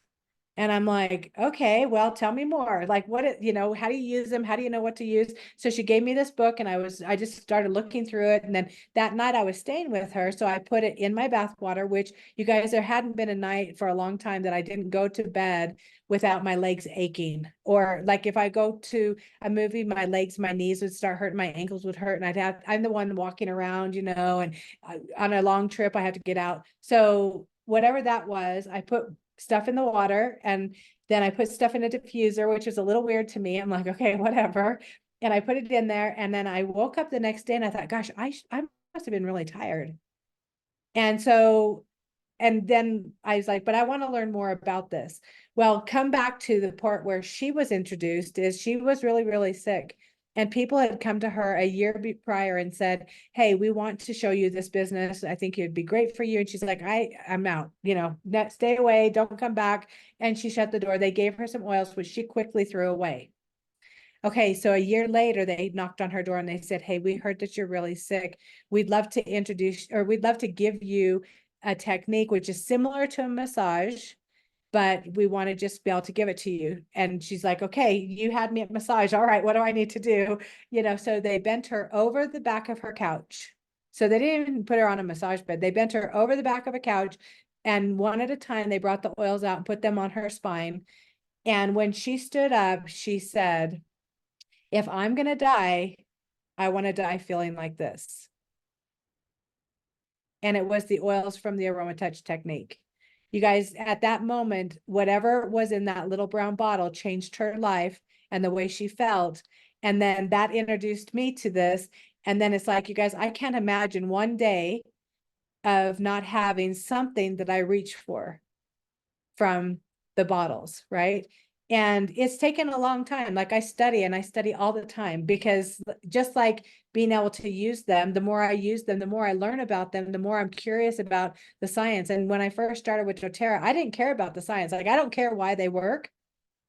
S1: And I'm like, okay, well, tell me more. Like how do you use them? How do you know what to use? So she gave me this book and I just started looking through it. And then that night I was staying with her. So I put it in my bath water, which you guys, there hadn't been a night for a long time that I didn't go to bed without my legs aching. Or like if I go to a movie, my legs, my knees would start hurting, my ankles would hurt. And I'm the one walking around, and on a long trip, I have to get out. So whatever that was, I put stuff in the water, and then I put stuff in a diffuser, which is a little weird to me. I'm like, okay, whatever. And I put it in there, and then I woke up the next day and I thought, gosh, I must have been really tired. And so, and then I was like, but I want to learn more about this. Well, come back to the part where she was introduced, is she was really, really sick. And people had come to her a year prior and said, hey, we want to show you this business. I think it'd be great for you. And she's like, I'm out, stay away, don't come back. And she shut the door. They gave her some oils, which she quickly threw away. Okay, so a year later, they knocked on her door and they said, hey, we heard that you're really sick. We'd love to we'd love to give you a technique which is similar to a massage, but we want to just be able to give it to you. And she's like, okay, you had me at massage. All right, what do I need to do? So they bent her over the back of her couch. So they didn't even put her on a massage bed. They bent her over the back of a couch, and one at a time, they brought the oils out and put them on her spine. And when she stood up, she said, if I'm going to die, I want to die feeling like this. And it was the oils from the AromaTouch technique. You guys, at that moment, whatever was in that little brown bottle changed her life and the way she felt. And then that introduced me to this. And then it's like, you guys, I can't imagine one day of not having something that I reach for from the bottles, right? And it's taken a long time. Like I study all the time, because just like being able to use them, the more I use them, the more I learn about them, the more I'm curious about the science. And when I first started with doTERRA, I didn't care about the science. Like I don't care why they work.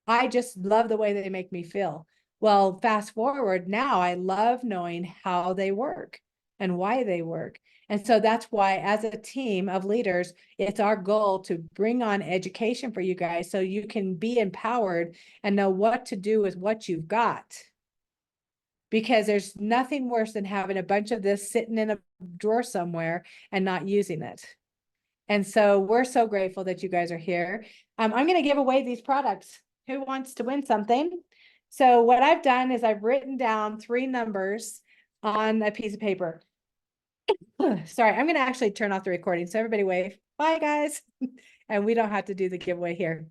S1: I just love the way they make me feel. Well, fast forward now, I love knowing how they work and why they work. And so that's why, as a team of leaders, it's our goal to bring on education for you guys so you can be empowered and know what to do with what you've got. Because there's nothing worse than having a bunch of this sitting in a drawer somewhere and not using it. And so we're so grateful that you guys are here. I'm going to give away these products. Who wants to win something? So what I've done is I've written down 3 numbers on a piece of paper. Sorry, I'm going to actually turn off the recording. So everybody wave. Bye, guys. And we don't have to do the giveaway here.